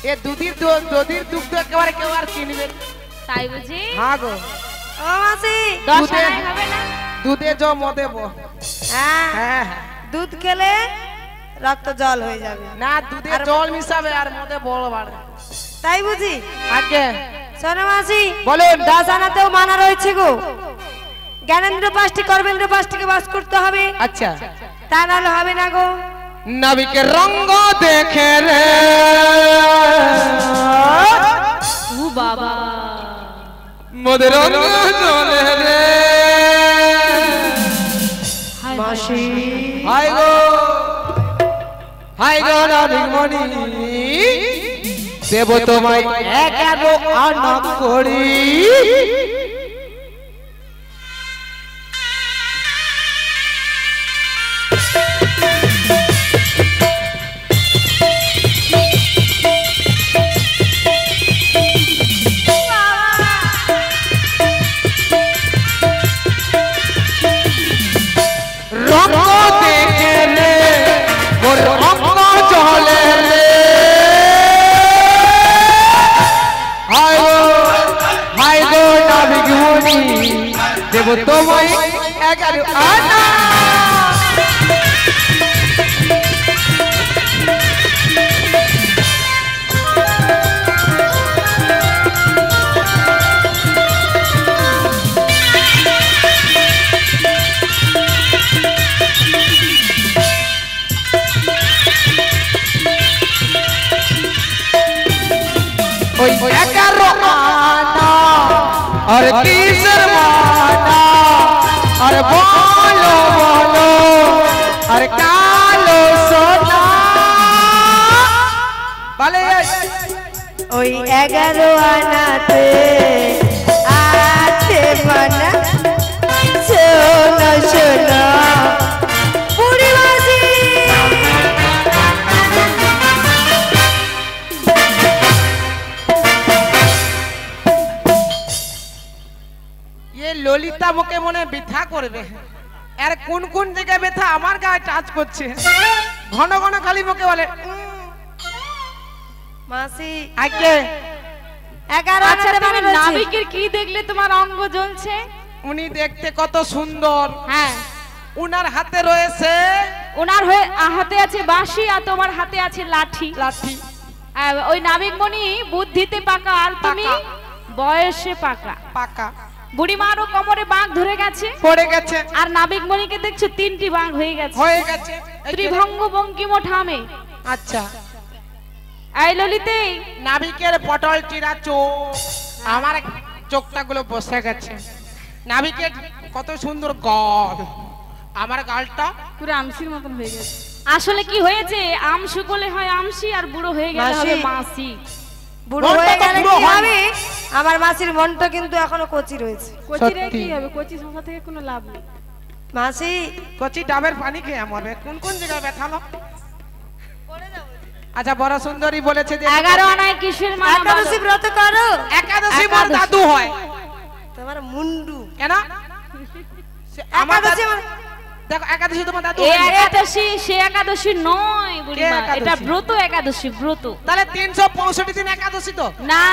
এ দধির দুগ্ধ একেবারে কেউ আর কিনবে না। তাই বুঝি হ্যাঁ গো, ও মাসি, 10 দুধে- আনায় হবে না? দুধে জ মদেব। হ্যাঁ, হ্যাঁ হ্যাঁ। দুধ খেলে রক্ত জল হয়ে যাবে, না দুধে জল মিশাবে আর মদে বড় বাড়বে। তাই বুঝি। আগে শোনো মাসি, বলুন। 10 আনাতেও মানা রয়েছে গো। জ্ঞানেন্দ্র 5টি, কর্মেন্দ্র 5টিকে বাস করতে হবে, আচ্ছা, তা নাহলে হবে না গো। নবীকে রঙ্গ দেখে রে, ও বাবা, মোদের রঙ্গ চলে রে। মাসি, হাই গো নবীমণি, দেব তোমায় 11 আনা করি। রঙ্গ দেখে রে মোর অঙ্গ চলে রে। হাই গো নবীমণি, দেব তোমায় 11 আনা। ওই 11 আনা আর কিসের মানা, আর বলো বলো আর কালো সোনা। বলে ওই 11 আনাতে আছে মানা, শোনো শোনো বুড়ি মাসি। ये ললিতা মুখে মনে ব্যথা করবে, আর কোন কোন জায়গায় ব্যথা আমার গায়ে টাচ করছে, ঘন ঘন খালি মুখে বলে মাসি, আগে 11 আচ্ছা আনাতে তুমি মানা রয়েছে। নাবিকের কি দেখলে তোমার অঙ্গ জ্বলছে? উনি দেখতে কত সুন্দর, হ্যাঁ, উনার হাতে রয়েছে ওনার হাতে আছে বাঁশি আর তোমার হাতে আছে লাঠি। লাঠি। ওই নাবিকমণি বুদ্ধিতে পাকা আর তুমি পাকা। বয়সে পাকা। পাকা বুড়িমারও কোমরে বাঁক ধরে গেছে, পড়ে গেছে, আর নাবিকমণিকে দেখছো 3টি বাঁক হয়ে গেছে, হয়ে গেছে। এই যে- ত্রিভঙ্গ বঙ্কিম ঠামে। আচ্ছা, এই ললিতে নাবিকের পটল চিরা চোখ, আমার চোখটা গুলো বসে গেছে। নাবিকের কত সুন্দর গাল, আমার গালটা পুরো আমসির মতন হয়ে গেছে। আসলে কি হয়েছে, আম শুকলে হয় আমসি আর বুড়ো হয়ে গেলে মাসি। হবে মাসি। বুড়ো মনটা হয়ে তো গেলে বুড়ো কি হয়। হবে? আমার মাসির মনটা কিন্তু এখনো কচি রয়েছে। কচিরে সত্যি। কি হবে, কচি সংসার থেকে কোনো লাভ নেই। মাসি, কচি ডাবের পানি খেয়ে মরবে। কোন কোন জায়গায় ব্যথালো? আচ্ছা, বড় সুন্দরী বলেছে যে 11 আনায় কিসের মানা বলো? একাদশী ব্রত করো। একাদশী মোর একাদশী। দাদু হয়। তোমার মুন্ডু। কেন? আমার একাদশী দাদু- আমার- দেখো, একাদশী তোমার দাদু এই হয় না? একাদশী সে একাদশী নয় বুড়িমা, একাদশী? এটা ব্রত একাদশী, ব্রত। তাহলে 365 দিন একাদশী তো। না,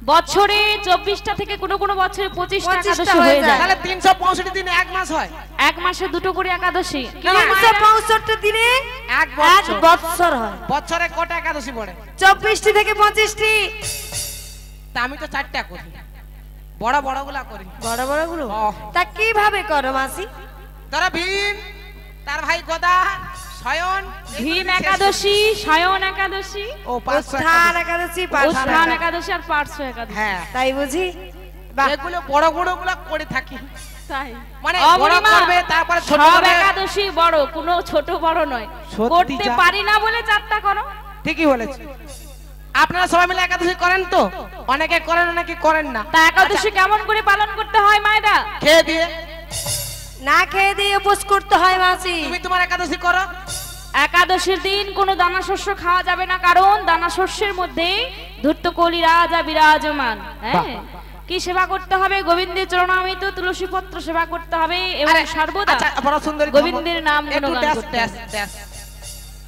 বছরে 24টা থেকে কোনো কোনো বছরে 25টা 25টা একাদশী হয়ে হয়ে যায়। যায়। তাহলে 365 দিন এক মাস হয়। এক মাসে 2টো করে একাদশী। না, না, 365 দিনে এক এক বছর। বৎসর হয়। বছরে কটা একাদশী পড়ে? 24টি থেকে 25টি। তা আমি তো 4টা করি, বড় বড় গুলা করি। বড় বড় গুলো ও। তা কিভাবে করো মাসি? ধরো ভীম, তার ভাই গদা, শয়ন, ভীম একাদশী, শয়ন একাদশী, ও 500 উত্থান একাদশী, পার্শ্ব উত্থান একাদশী। একাদশী আর পার্শ্ব একাদশী। হ্যাঁ, তাই বুঝি? বাহ। এগুলো বড় বড় গুলা করে থাকি তাই মানে ও বড় বুড়িমা, করবে তারপরে ছোট সব করবে। একাদশী বড়, কোনো ছোট বড় নয়। সত্যি করতে যা- পারি না বলে 4টা করো। ঠিকই বলেছে। আপনারা সবাই মিলে একাদশী করেন তো? অনেকে করেন অনেকে করেন না। তা একাদশী কেমন করে পালন করতে হয় মায়েরা? খেয়ে দিয়ে না খেয়ে দিয়ে উপোস করতে হয় মাসি। তুমি তোমার একাদশী করো। একাদশীর দিন কোনো দানা শস্য খাওয়া যাবে না, কারণ দানা শস্যের মধ্যে ধূর্ত কলি রাজা বিরাজমান। হ্যাঁ, কি সেবা করতে হবে? গোবিন্দের চরণামৃত তুলসী পত্র সেবা করতে হবে এবং আরে, সর্বদা আচ্ছা, বড় সুন্দরী গোবিন্দের নাম একটু গুণগান ড্যাশ, করতে ড্যাশ, হবে। ড্যাশ।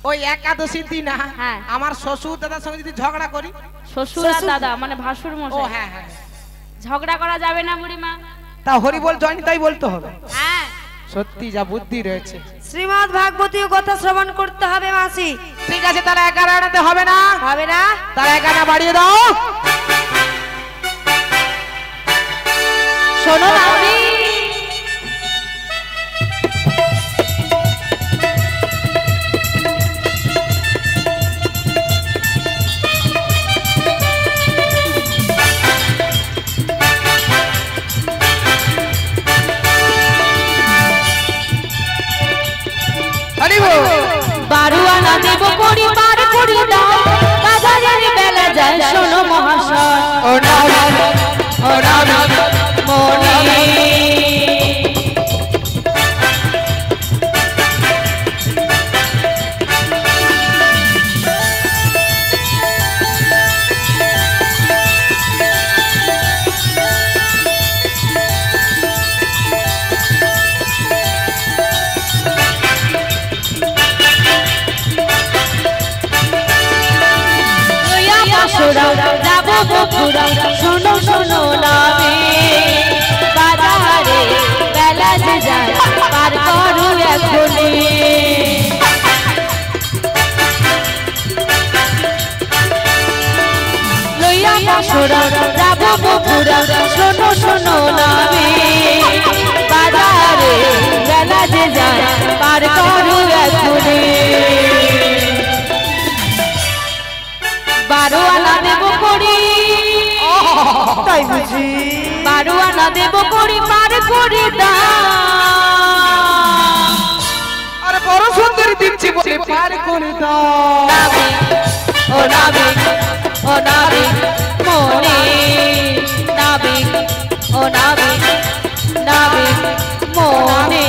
ওই একাদশীর দিন হ্যাঁ। আমার শ্বশুর দাদার সঙ্গে যদি ঝগড়া করি, শ্বশুর আর দাদা মানে ভাসুর ও মশাই, হ্যাঁ হ্যাঁ, ঝগড়া করা যাবে না বুড়িমা। তা হরি বল জয়নি তাই বলতে হবে। হ্যাঁ, সত্যি যা বুদ্ধি রয়েছে। শ্রীমদ ভাগবতীয় কথা শ্রবণ করতে হবে মাসি। ঠিক আছে, তাহলে 11 আনাতে হবে না? হবে না? তাহলে 11 আনা বাড়িয়ে দাও। শোনো না আমি হরি বল। বারুয়ানা দেব করি পার করি দাও, বাজারের বেলা যায় শোনো মহাশয়। ও না ও রাম মনি পাশরা যাব বকুরা, শোনো শোনো নামে বাজারে বেলা যে যায় পার করো এখনই। লইয়া পাশরা যাব বকুরা, শোনো শোনো নামে বাজারে বেলা যে যায় পার করো এখনই। বারোয়ানা দেব করি, তাই বুঝি? বারোয়ানা দেব করি পার করে দাও। আরে বড় সুন্দরী দিচ্ছি বলে পার করে দাও। নাবিক ও নাবিক ও নাবিক মনে, নাবিক ও নাবিক নাবিক মনে।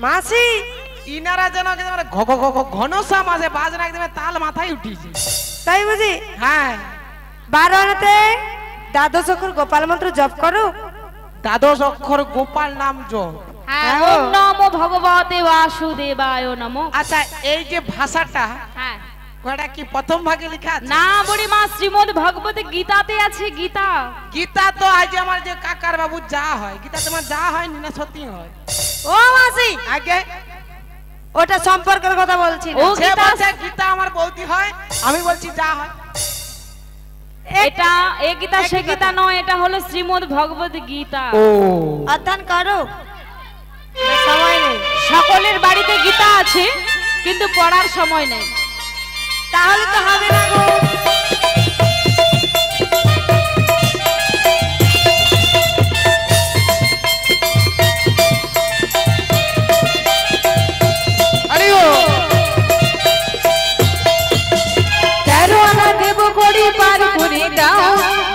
মাসি ইনারা যেন একেবারে ঘনসা মাঝে বাজনা একদম তাল মাথায় উঠিয়েছে। তাই বুঝি? হ্যাঁ, 12 আনাতে দ্বাদশ অক্ষর গোপাল মন্ত্র জপ করো। দ্বাদশ অক্ষর গোপাল নাম জপ। হ্যাঁ, ওম নমো ভগবতে বাসুদেবায় নমো। আচ্ছা, এই যে ভাষাটা হ্যাঁ, ওটা কি প্রথম ভাগে লেখা আছে? না বুড়িমা, শ্রীমদ ভগবতে গীতাতে আছে। গীতা গীতা তো আজ আমার যে কাকার বাবু যা হয়, গীতা তোমার যা হয় না সত্যি হয়। ও মাসি, আগে ওটা সম্পর্কের কথা বলছি না। ও সে গীতা, বলছে গীতা আমার বৌদি হয়, আমি বলছি যা হয়। এটা এ গীতা সে গীতা নয়, এটা হলো শ্রীমদ ভগবত গীতা। অধ্যয়ন করো, সময় নেই। সকলের বাড়িতে গীতা আছে, কিন্তু পড়ার সময় নেই। তাহলে তো হবে না গো। আরে ও 13 আনা দেব করি পার করে দাও,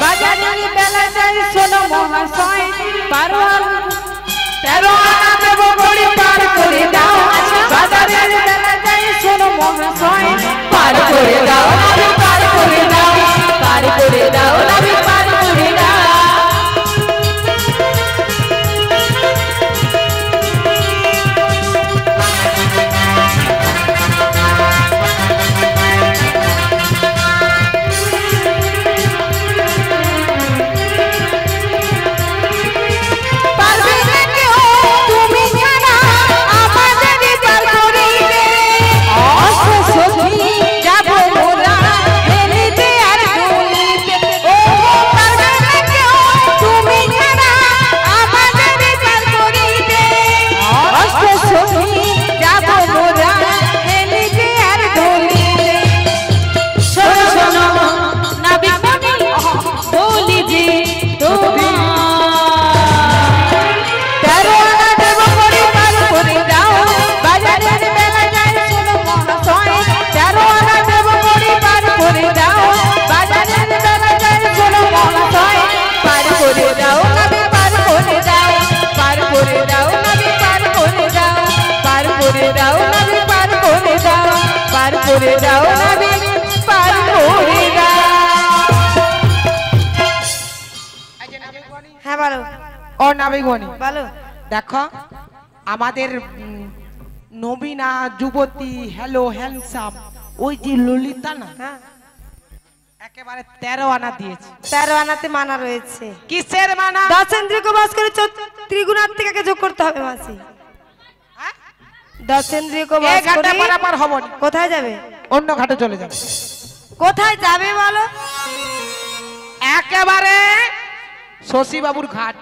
বাজারের বেলা যায় শোনো মহাশয়। 13 আনা দেব করি পার করে দাও, বাজারের বেলা যায় শোনো মহাশয়। পার করে দাও নবী, পার করে দাও, পার করে দাও নবী, পার করে দাও। পারবে না কেউ করে দাও নবী পার করে দাও। হ্যাঁ বলো ও নাবিকমণি বলো। দেখো আমাদের নবীনা যুবতী হ্যালো হ্যান্ডসাম ওই যে ললিতা না হ্যাঁ একেবারে 13 আনা দিয়েছে। 13 আনাতে মানা রয়েছে। কিসের মানা? দশেন্দ্রিয় বাস করে ত্রিগুণাত্মিকাকে যোগ করতে হবে মাসি। হ্যাঁ? দশেন্দ্রিয় এই বাস ঘাটে করে পারাপার হব না, কোথায় যাবে? অন্য ঘাটে চলে যাবে। কোথায় যাবে বলো? একেবারে শশী বাবুর ঘাট,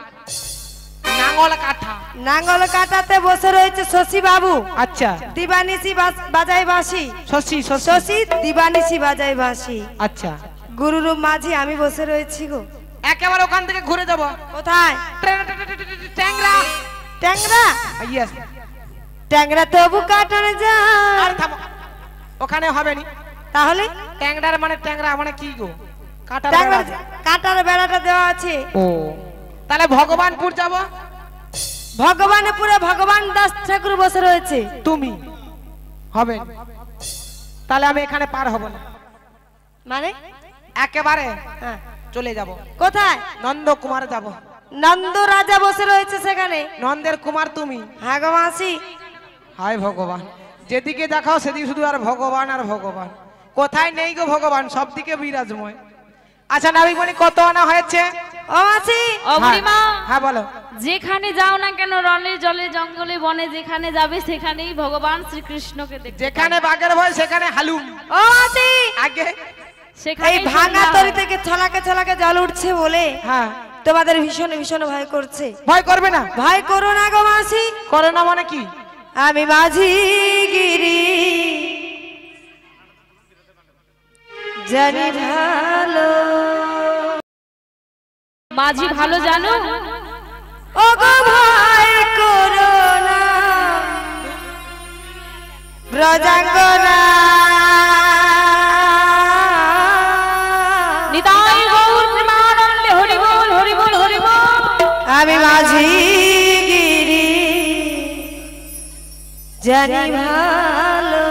নাঙ্গল কাঠা। নাঙ্গল কাটাতে বসে রয়েছে শশী বাবু। আচ্ছা দিবানিশি বাজাই বাঁশি। শশী শশী শশী দিবানিশি বাজাই বাঁশি। আচ্ছা গুরুরূপ মাঝি আমি বসে রয়েছি গো। একেবারে ওখান থেকে ঘুরে যাব। কোথায়? ট্যাংরা। ট্যাংরা? ইয়েস। ট্যাংরা তবু কাটানো আর যায়। থামো, ওখানে হবে নি। তাহলে ট্যাংরার মানে ট্যাংরা মানে কি গো? কাটার ট্যাংরা বেড়া। কাটার বেড়াটা দেওয়া আছে। ও তাহলে ভগবানপুর যাব। ভগবানপুরে ভগবান দাস ঠাকুর বসে রয়েছে। তুমি হবে নি। তাহলে আমি এখানে পার হব না, মানে একেবারে হ্যাঁ। চলে যাব। কোথায়? নন্দ কুমার যাব। নন্দ রাজা বসে রয়েছে সেখানে। নন্দের কুমার তুমি। হ্যাঁ গো মাসি। হায় ভগবান, যেদিকে দেখাও সেদিকে শুধু আর ভগবান আর ভগবান, কোথায় নেই গো ভগবান, সব দিকে বিরাজময়। আচ্ছা নাবিকমণি কত আনা হয়েছে? ও মাসি ও বুড়িমা, হ্যাঁ বলো। যেখানে যাও না কেন, রনে জলে জঙ্গলে বনে যেখানে যাবে সেখানেই ভগবান শ্রীকৃষ্ণকে দেখবে। যেখানে বাঘের ভয় সেখানে হালুম। ও মাসি আগে সেখানে এই ভাঙা তরি থেকে ছলাকে ছলাকে জল উঠছে বলে হ্যাঁ তোমাদের ভীষণ ভীষণ ভয় করছে। ভয় করবে না। ভয় করো না গো মাসি। করো না মানে কি? আমি মাঝি গিরি জানি ভালো। মাঝি ভালো জানো। ও গো ভয় করো না ব্রজাঙ্গনা। নিতাই গৌর প্রেমানন্দে হরি বল হরি বল হরি বল। আমি মাঝি গিরি জানি ভালো।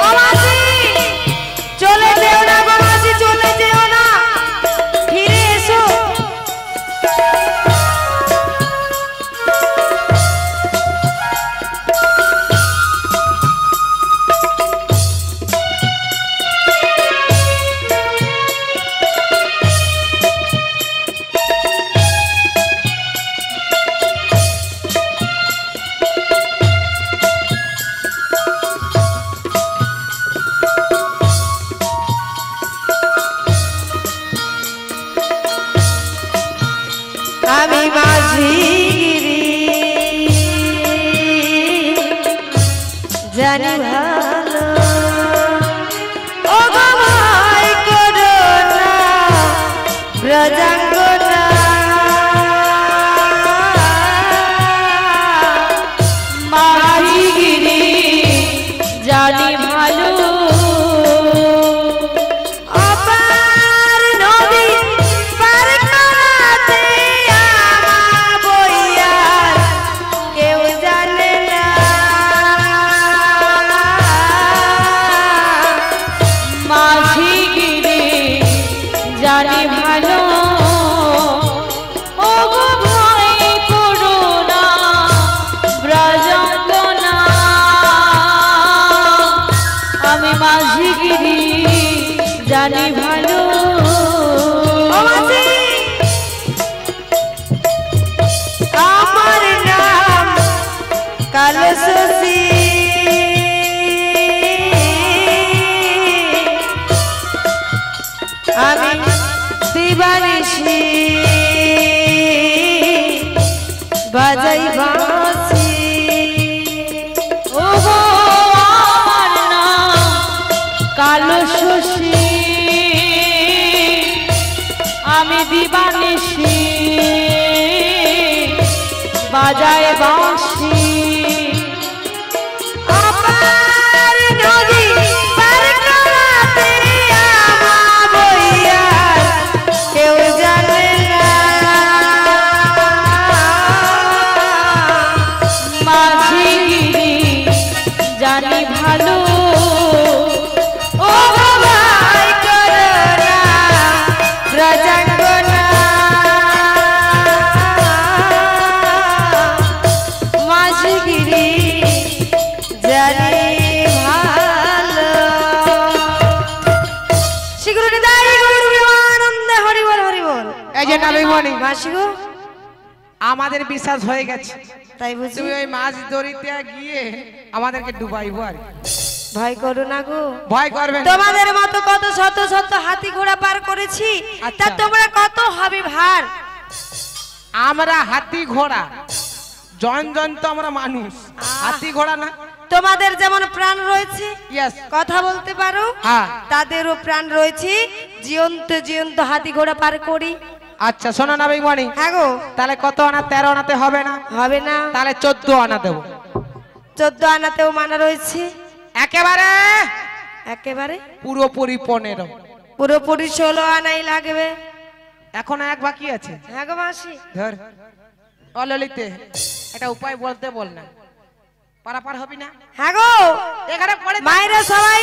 ও মাঝি চলে যেও না গো মাঝি, চলে যেও না, ফিরে এসো। আমি মাঝি জানি ভালো। ও গো ভয় করো না ব্রজাঙ্গনা। মাঝি গিরি জানি ভালো। অপার নদী পার করাতে আমার বইয়ার কেউ জানে না। মাঝি গিরি জানি ভালো। ও গো ভয় করো না ব্রজাঙ্গনা। আমি মাঝি গিরি জানি ভালো। ও মাঝি আমার নাম কালো শশী। আমি দিবানিশি বাজাই বাঁশি। ও গো আমার নাম কালো শশী। আমি দিবানিশি বাজায় বাঁশি। অপার নদী পার করাতে আমার বইয়ার কেউ জানে না। মাসি গো? আমাদের বিশ্বাস হয়ে গেছে তাই বুঝি? তুমি ওই মাছ দড়িতে গিয়ে আমাদেরকে ডুবাইবো আর কি। ভয় করো না গো। ভয় করবেন? তোমাদের মতো কত শত শত হাতি ঘোড়া পার করেছি, তা আচ্ছা। তোমরা কত হবে ভার? আমরা হাতি ঘোড়া, জন জন তো আমরা মানুষ, হাতি ঘোড়া না। তোমাদের যেমন প্রাণ রয়েছে, ইয়েস, কথা বলতে পারো, হ্যাঁ। তাদেরও প্রাণ রয়েছে, জীবন্ত জীবন্ত হাতি ঘোড়া পার করি। আচ্ছা শোনো না বেগমণি, হ্যাঁ গো। তাহলে কত আনা? 13 আনাতে হবে না? হবে না। তাহলে 14 আনা দেবো। 14 আনাতেও মানা রয়েছে। একেবারে একেবারে পুরোপুরি 15। পুরোপুরি 16 আনাই লাগবে। এখন এক বাকি আছে। হ্যাঁ গো মাসি। ধর অললিতে একটা উপায় বলতে বল না, পারাপার হবি না? হ্যাঁ গো, এখানে পড়ে মায়েরা সবাই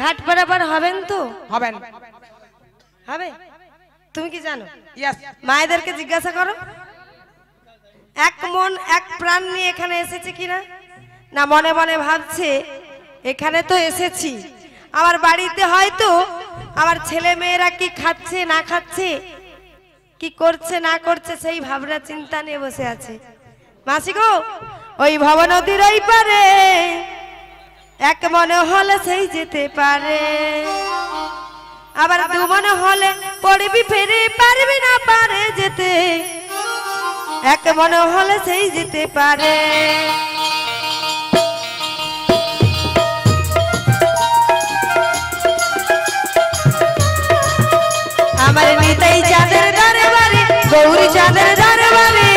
ঘাট পারাপার হবেন তো? হবেন। হবে? তুমি কি জানো? ইয়েস, মায়েদেরকে জিজ্ঞাসা করো, এক মন এক প্রাণ নিয়ে এখানে এসেছে কিনা। না মনে মনে ভাবছে এখানে তো এসেছি, আমার বাড়িতে হয়তো আমার ছেলে মেয়েরা কি খাচ্ছে না খাচ্ছে, কি করছে না করছে, সেই ভাবনা চিন্তা নিয়ে বসে আছে। মাসি গো, ওই ভব নদীর ওই পারে এক মনে হলে সেই যেতে পারে, আবার দু মনে হলে পড়বি ফিরে পারবি না পারে যেতে, এক মনে হলে সেই যেতে পারে। আমার নিতাই চাঁদের দরবারে, গৌরী চাঁদের দরবারে,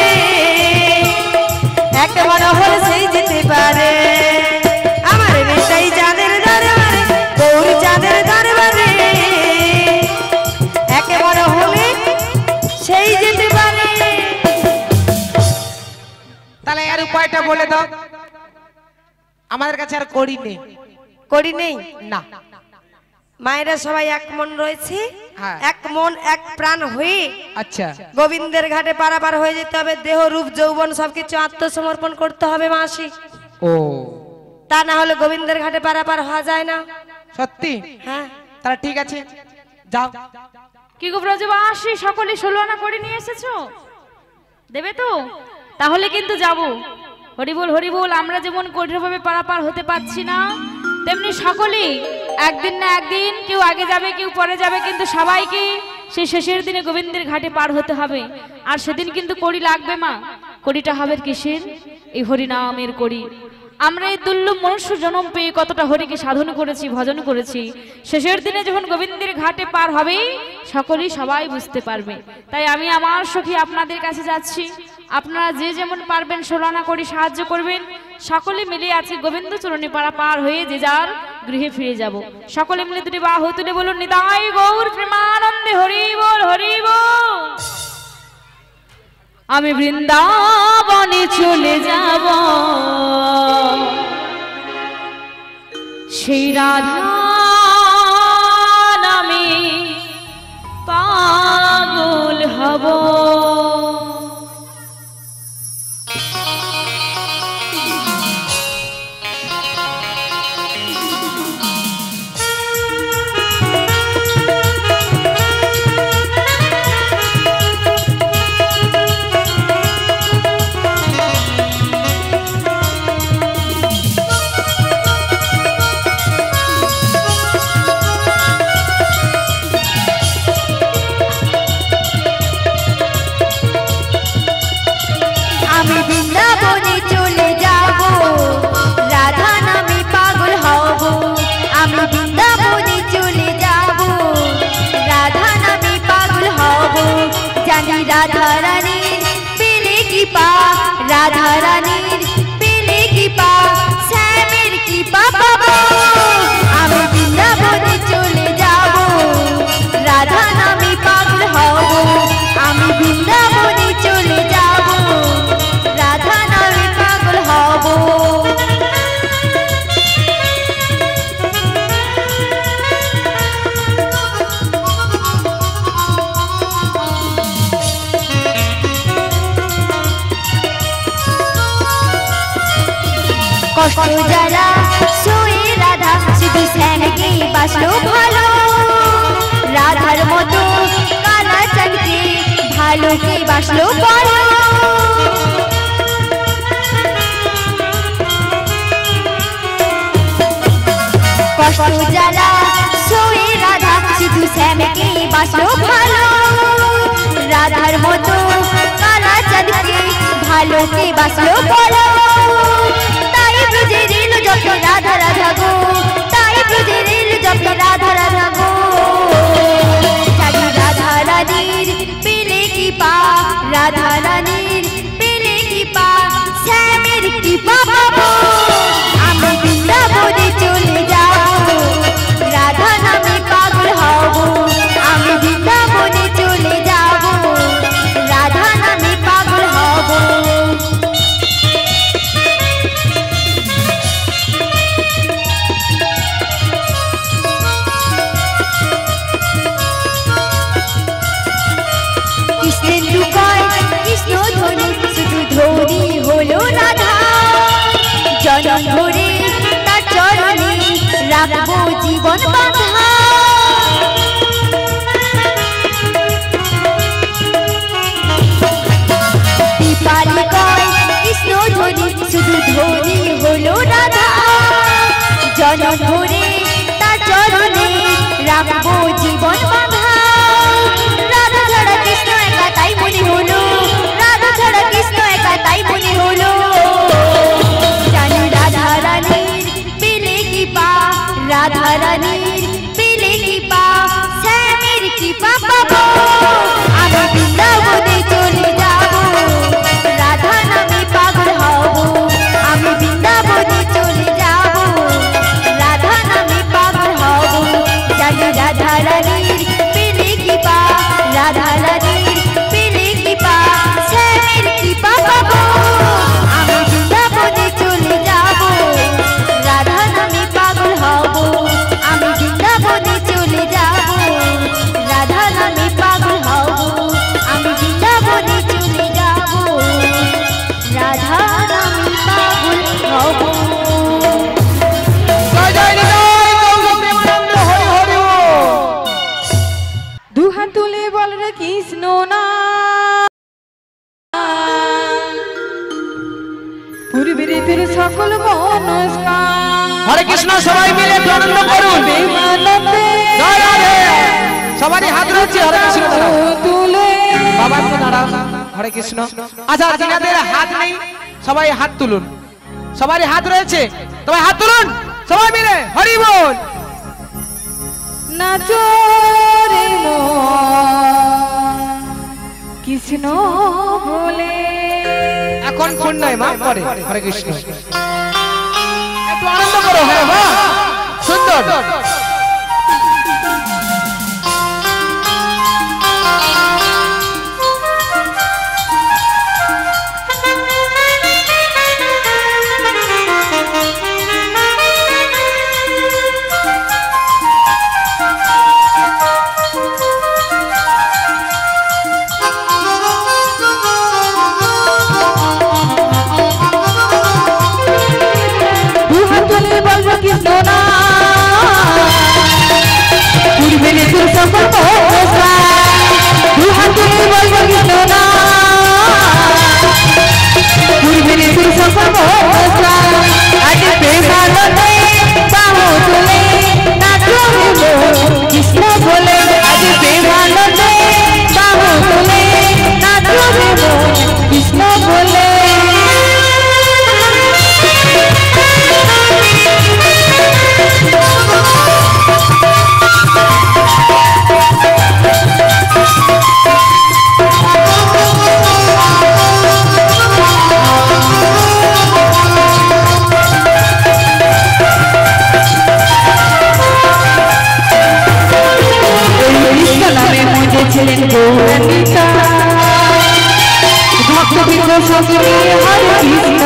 এক মনে হলে সেই যেতে পারে। আমার নিতাই চাঁদের দরবারে, গৌরী চাঁদের দরবারে, এক মনে হলে সেই যেতে পারে। তাহলে এর উপায়টা বলে দাও। আমাদের কাছে আর করি নেই। করি নেই না, মায়েরা সবাই এক মন রয়েছে, হ্যাঁ। এক মন এক প্রাণ হয়ে আচ্ছা গোবিন্দের ঘাটে পারাপার হয়ে যেতে হবে। দেহ রূপ যৌবন সবকিছু আত্মসমর্পণ করতে হবে মাসি, ও তা না হলে গোবিন্দের ঘাটে পারাপার হওয়া যায় না। সত্যি? হ্যাঁ, তাহলে ঠিক আছে, যাও। কি গো ব্রজবাসী, সকলে 16 আনা করে নিয়ে এসেছো? দেবে তো? তাহলে কিন্তু যাব। হরিবোল হরিবোল। আমরা যেমন কঠিনভাবে পারাপার হতে পারছি না, তেমনি সকলেই একদিন না একদিন কেউ আগে যাবে কেউ পরে যাবে, কিন্তু সবাইকে সেই শেষের দিনে গোবিন্দের ঘাটে পার হতে হবে। আর সেদিন কিন্তু কড়ি লাগবে মা। কড়িটা হবে কিসের? এই হরিনামের কড়ি। আমরা এই দুর্লভ মনুষ্য জন্ম পেয়ে কতটা হরিকে সাধন করেছি, ভজন করেছি, শেষের দিনে যখন গোবিন্দের ঘাটে পার হবে সকলেই সবাই বুঝতে পারবে। তাই আমি আমার সখী আপনাদের কাছে যাচ্ছি, আপনারা যে যেমন পারবেন 16 আনা করে সাহায্য করবেন। সকলে মিলে আছে গোবিন্দ চরণে পার হয়ে যে যার গৃহে ফিরে যাব। সকলে মিলে দুটি বাহু তুলে বলুন, নিতাই গৌর প্রেমানন্দে হরি বল হরি বল। আমি বৃন্দাবনে চলে যাব, সেই রাধা নামে পাগল হব। राधा रानीर पेले की पा, राधा रानीर पेले की पा, श्यामेर की पा पाबो, आमी बृंदाबने चले जाबो, राधा नामे पागल हबो, आमी बृंदाबने चले जाबो, राधा नामे पागल हबो। কষ্ট যারা শুয়ে রাধা শুধু শ্যামকেই বাসলো ভালো, রাধার মতো কালা চাঁদকে ভালোকে বাসলো বলো কষ্ট জ্বালা সয়ে রাধা শুধু শ্যামকে বাসলো ভালো রাধার মতো কালা চাঁদকে ভালোকে বাসলো বলো তাই ব্রজে রেল যত রাধা রাধা গো তাই ব্রজে রেল যত রাধা রাধা গো জানি রাধা রানীর পেলে কি পা রাধা রানীর পেলে কি পা শ্যামের কি পাবো আমি বৃন্দাবনে চলে যাব রাধা নামে পাগল হব আমি বৃন্দাবনে চলে যাব রাধা নামে পাগল হব কৃষ্ণেন্দু কয় কৃষ্ণ ধনু শুধু ধরি হলো রাধা জনম ধরে তার চরণে রাখবো জীবন বাঁধা দীপালি কয় কৃষ্ণ ধরি শুধু ধরি হলো রাধা জনম ধরে তার চরণে রাখবো জীবন বাঁধা রাধা ছাড়া কৃষ্ণ একা তাই মনে হলো রাধা ছাড়া কৃষ্ণ একা তাই মনে হলো জানি রাধা রানীর পেলে কি পা রাধা রানীর পেলে কি পা শ্যামের কি পা পাবো আমি বৃন্দাবনে চলে যাব রাধা নামে পাগল হব আমি বৃন্দাবনে চলে যাব রাধা নামে পাগল হব জানি রাধা রানীর পেলে কি পা রাধা রানীর পেলে কি পা শ্যামের কি পা পাবো আমি বৃন্দাবনে চলে যাব রাধা নামে পাগল হব আমি বৃন্দাবনে চলে যাব রাধা নামে পাগল হব আমি বৃন্দাবনে চলে যাব রাধা নামে পাগল হব জয় জয় নিতাই গৌর প্রেমানন্দ হরি হরি বল। দুহাত তুলে বল রে কৃষ্ণ না পূর্বের তোর সকল মনস্কার হরে কৃষ্ণ সবাই মিলে একটু আনন্দ করুন প্রেমানন্দে জয় রাধে সবারই হাত রয়েছে হরে কৃষ্ণ দাঁড়াও। তুলে বাবা একটু দাঁড়াও হরে কৃষ্ণ আচ্ছা যিনাদের হাত নেই সবাই হাত তুলুন সবারই হাত রয়েছে সবাই হাত তুলুন সবাই মিলে হরি বল নাচো রে মন কৃষ্ণ বলে এখন ফোন নয় মা পরে হরে কৃষ্ণ একটু আনন্দ করো হ্যাঁ মা সুন্দর দুহাত তুলে বল রে কৃষ্ণ না পূর্বের তোর সকল মনস্কার দুহাত তুলে বল রে কৃষ্ণ না পূর্বের তোর সকল মনস্কার আজ প্রেমানন্দে বাহু তুলে নাচো রে মন কৃষ্ণ বলে আজ প্রেমানন্দে বাহু তুলে নাচো রে মন কৃষ্ণ বলে ছিলেন গৌরাঙ্গিকা ভক্তবৃন্দ সঙ্গে নিয়ে হরে কৃষ্ণ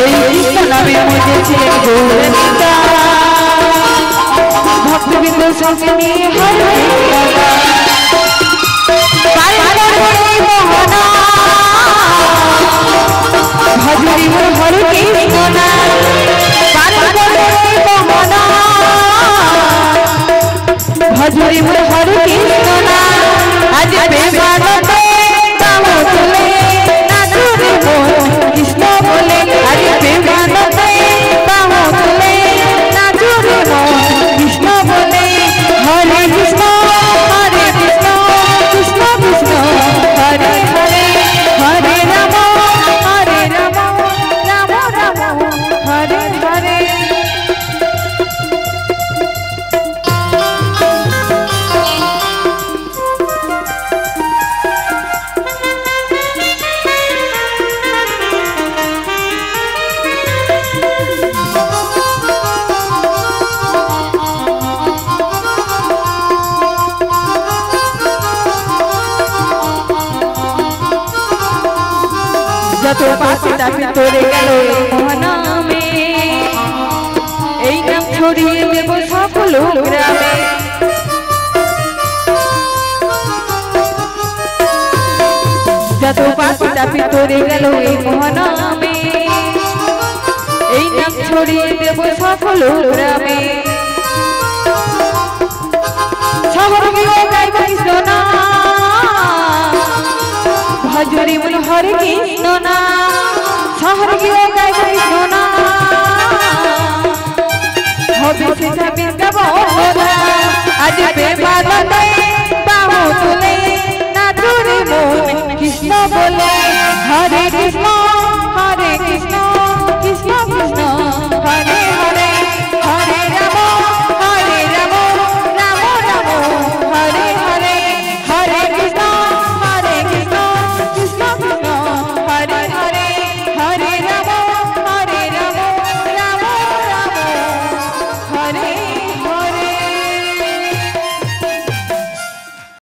এই কৃষ্ণ নামে মধ্যে ছিলেন গৌরাঙ্গিকা ভক্তবৃন্দ সঙ্গে নিয়ে হরে কৃষ্ণ ভজরি হরে কৃষ্ণ ভজুরি মোর হরে কৃষ্ণ নাম আজ প্রেমানন্দে গাও তুলে নাচুরে মোর কৃষ্ণ বলে আজ প্রেমানন্দে গাও তুলে নাচুরে মোর কৃষ্ণ বলে হরে কৃষ্ণ কৃষ্ণ কৃষ্ণ হরে হরে হরে রাম রাম রাম হরে হরে যত পাখিটা ভিতরে গেল মহানামে এই নাম ছড়িয়ে দেব সকল গ্রামে যত পাখিটা ভিতরে গেল এই মহানামে এই নাম ছড়িয়ে দেব সকল গ্রামে শহর গিয়ে গাইব কৃষ্ণ নাম ভজুরি মোর হরে কৃষ্ণ নাম শহর গিয়ে গাইব কৃষ্ণ নাম হবে সেটা বৃন্দাবন আজ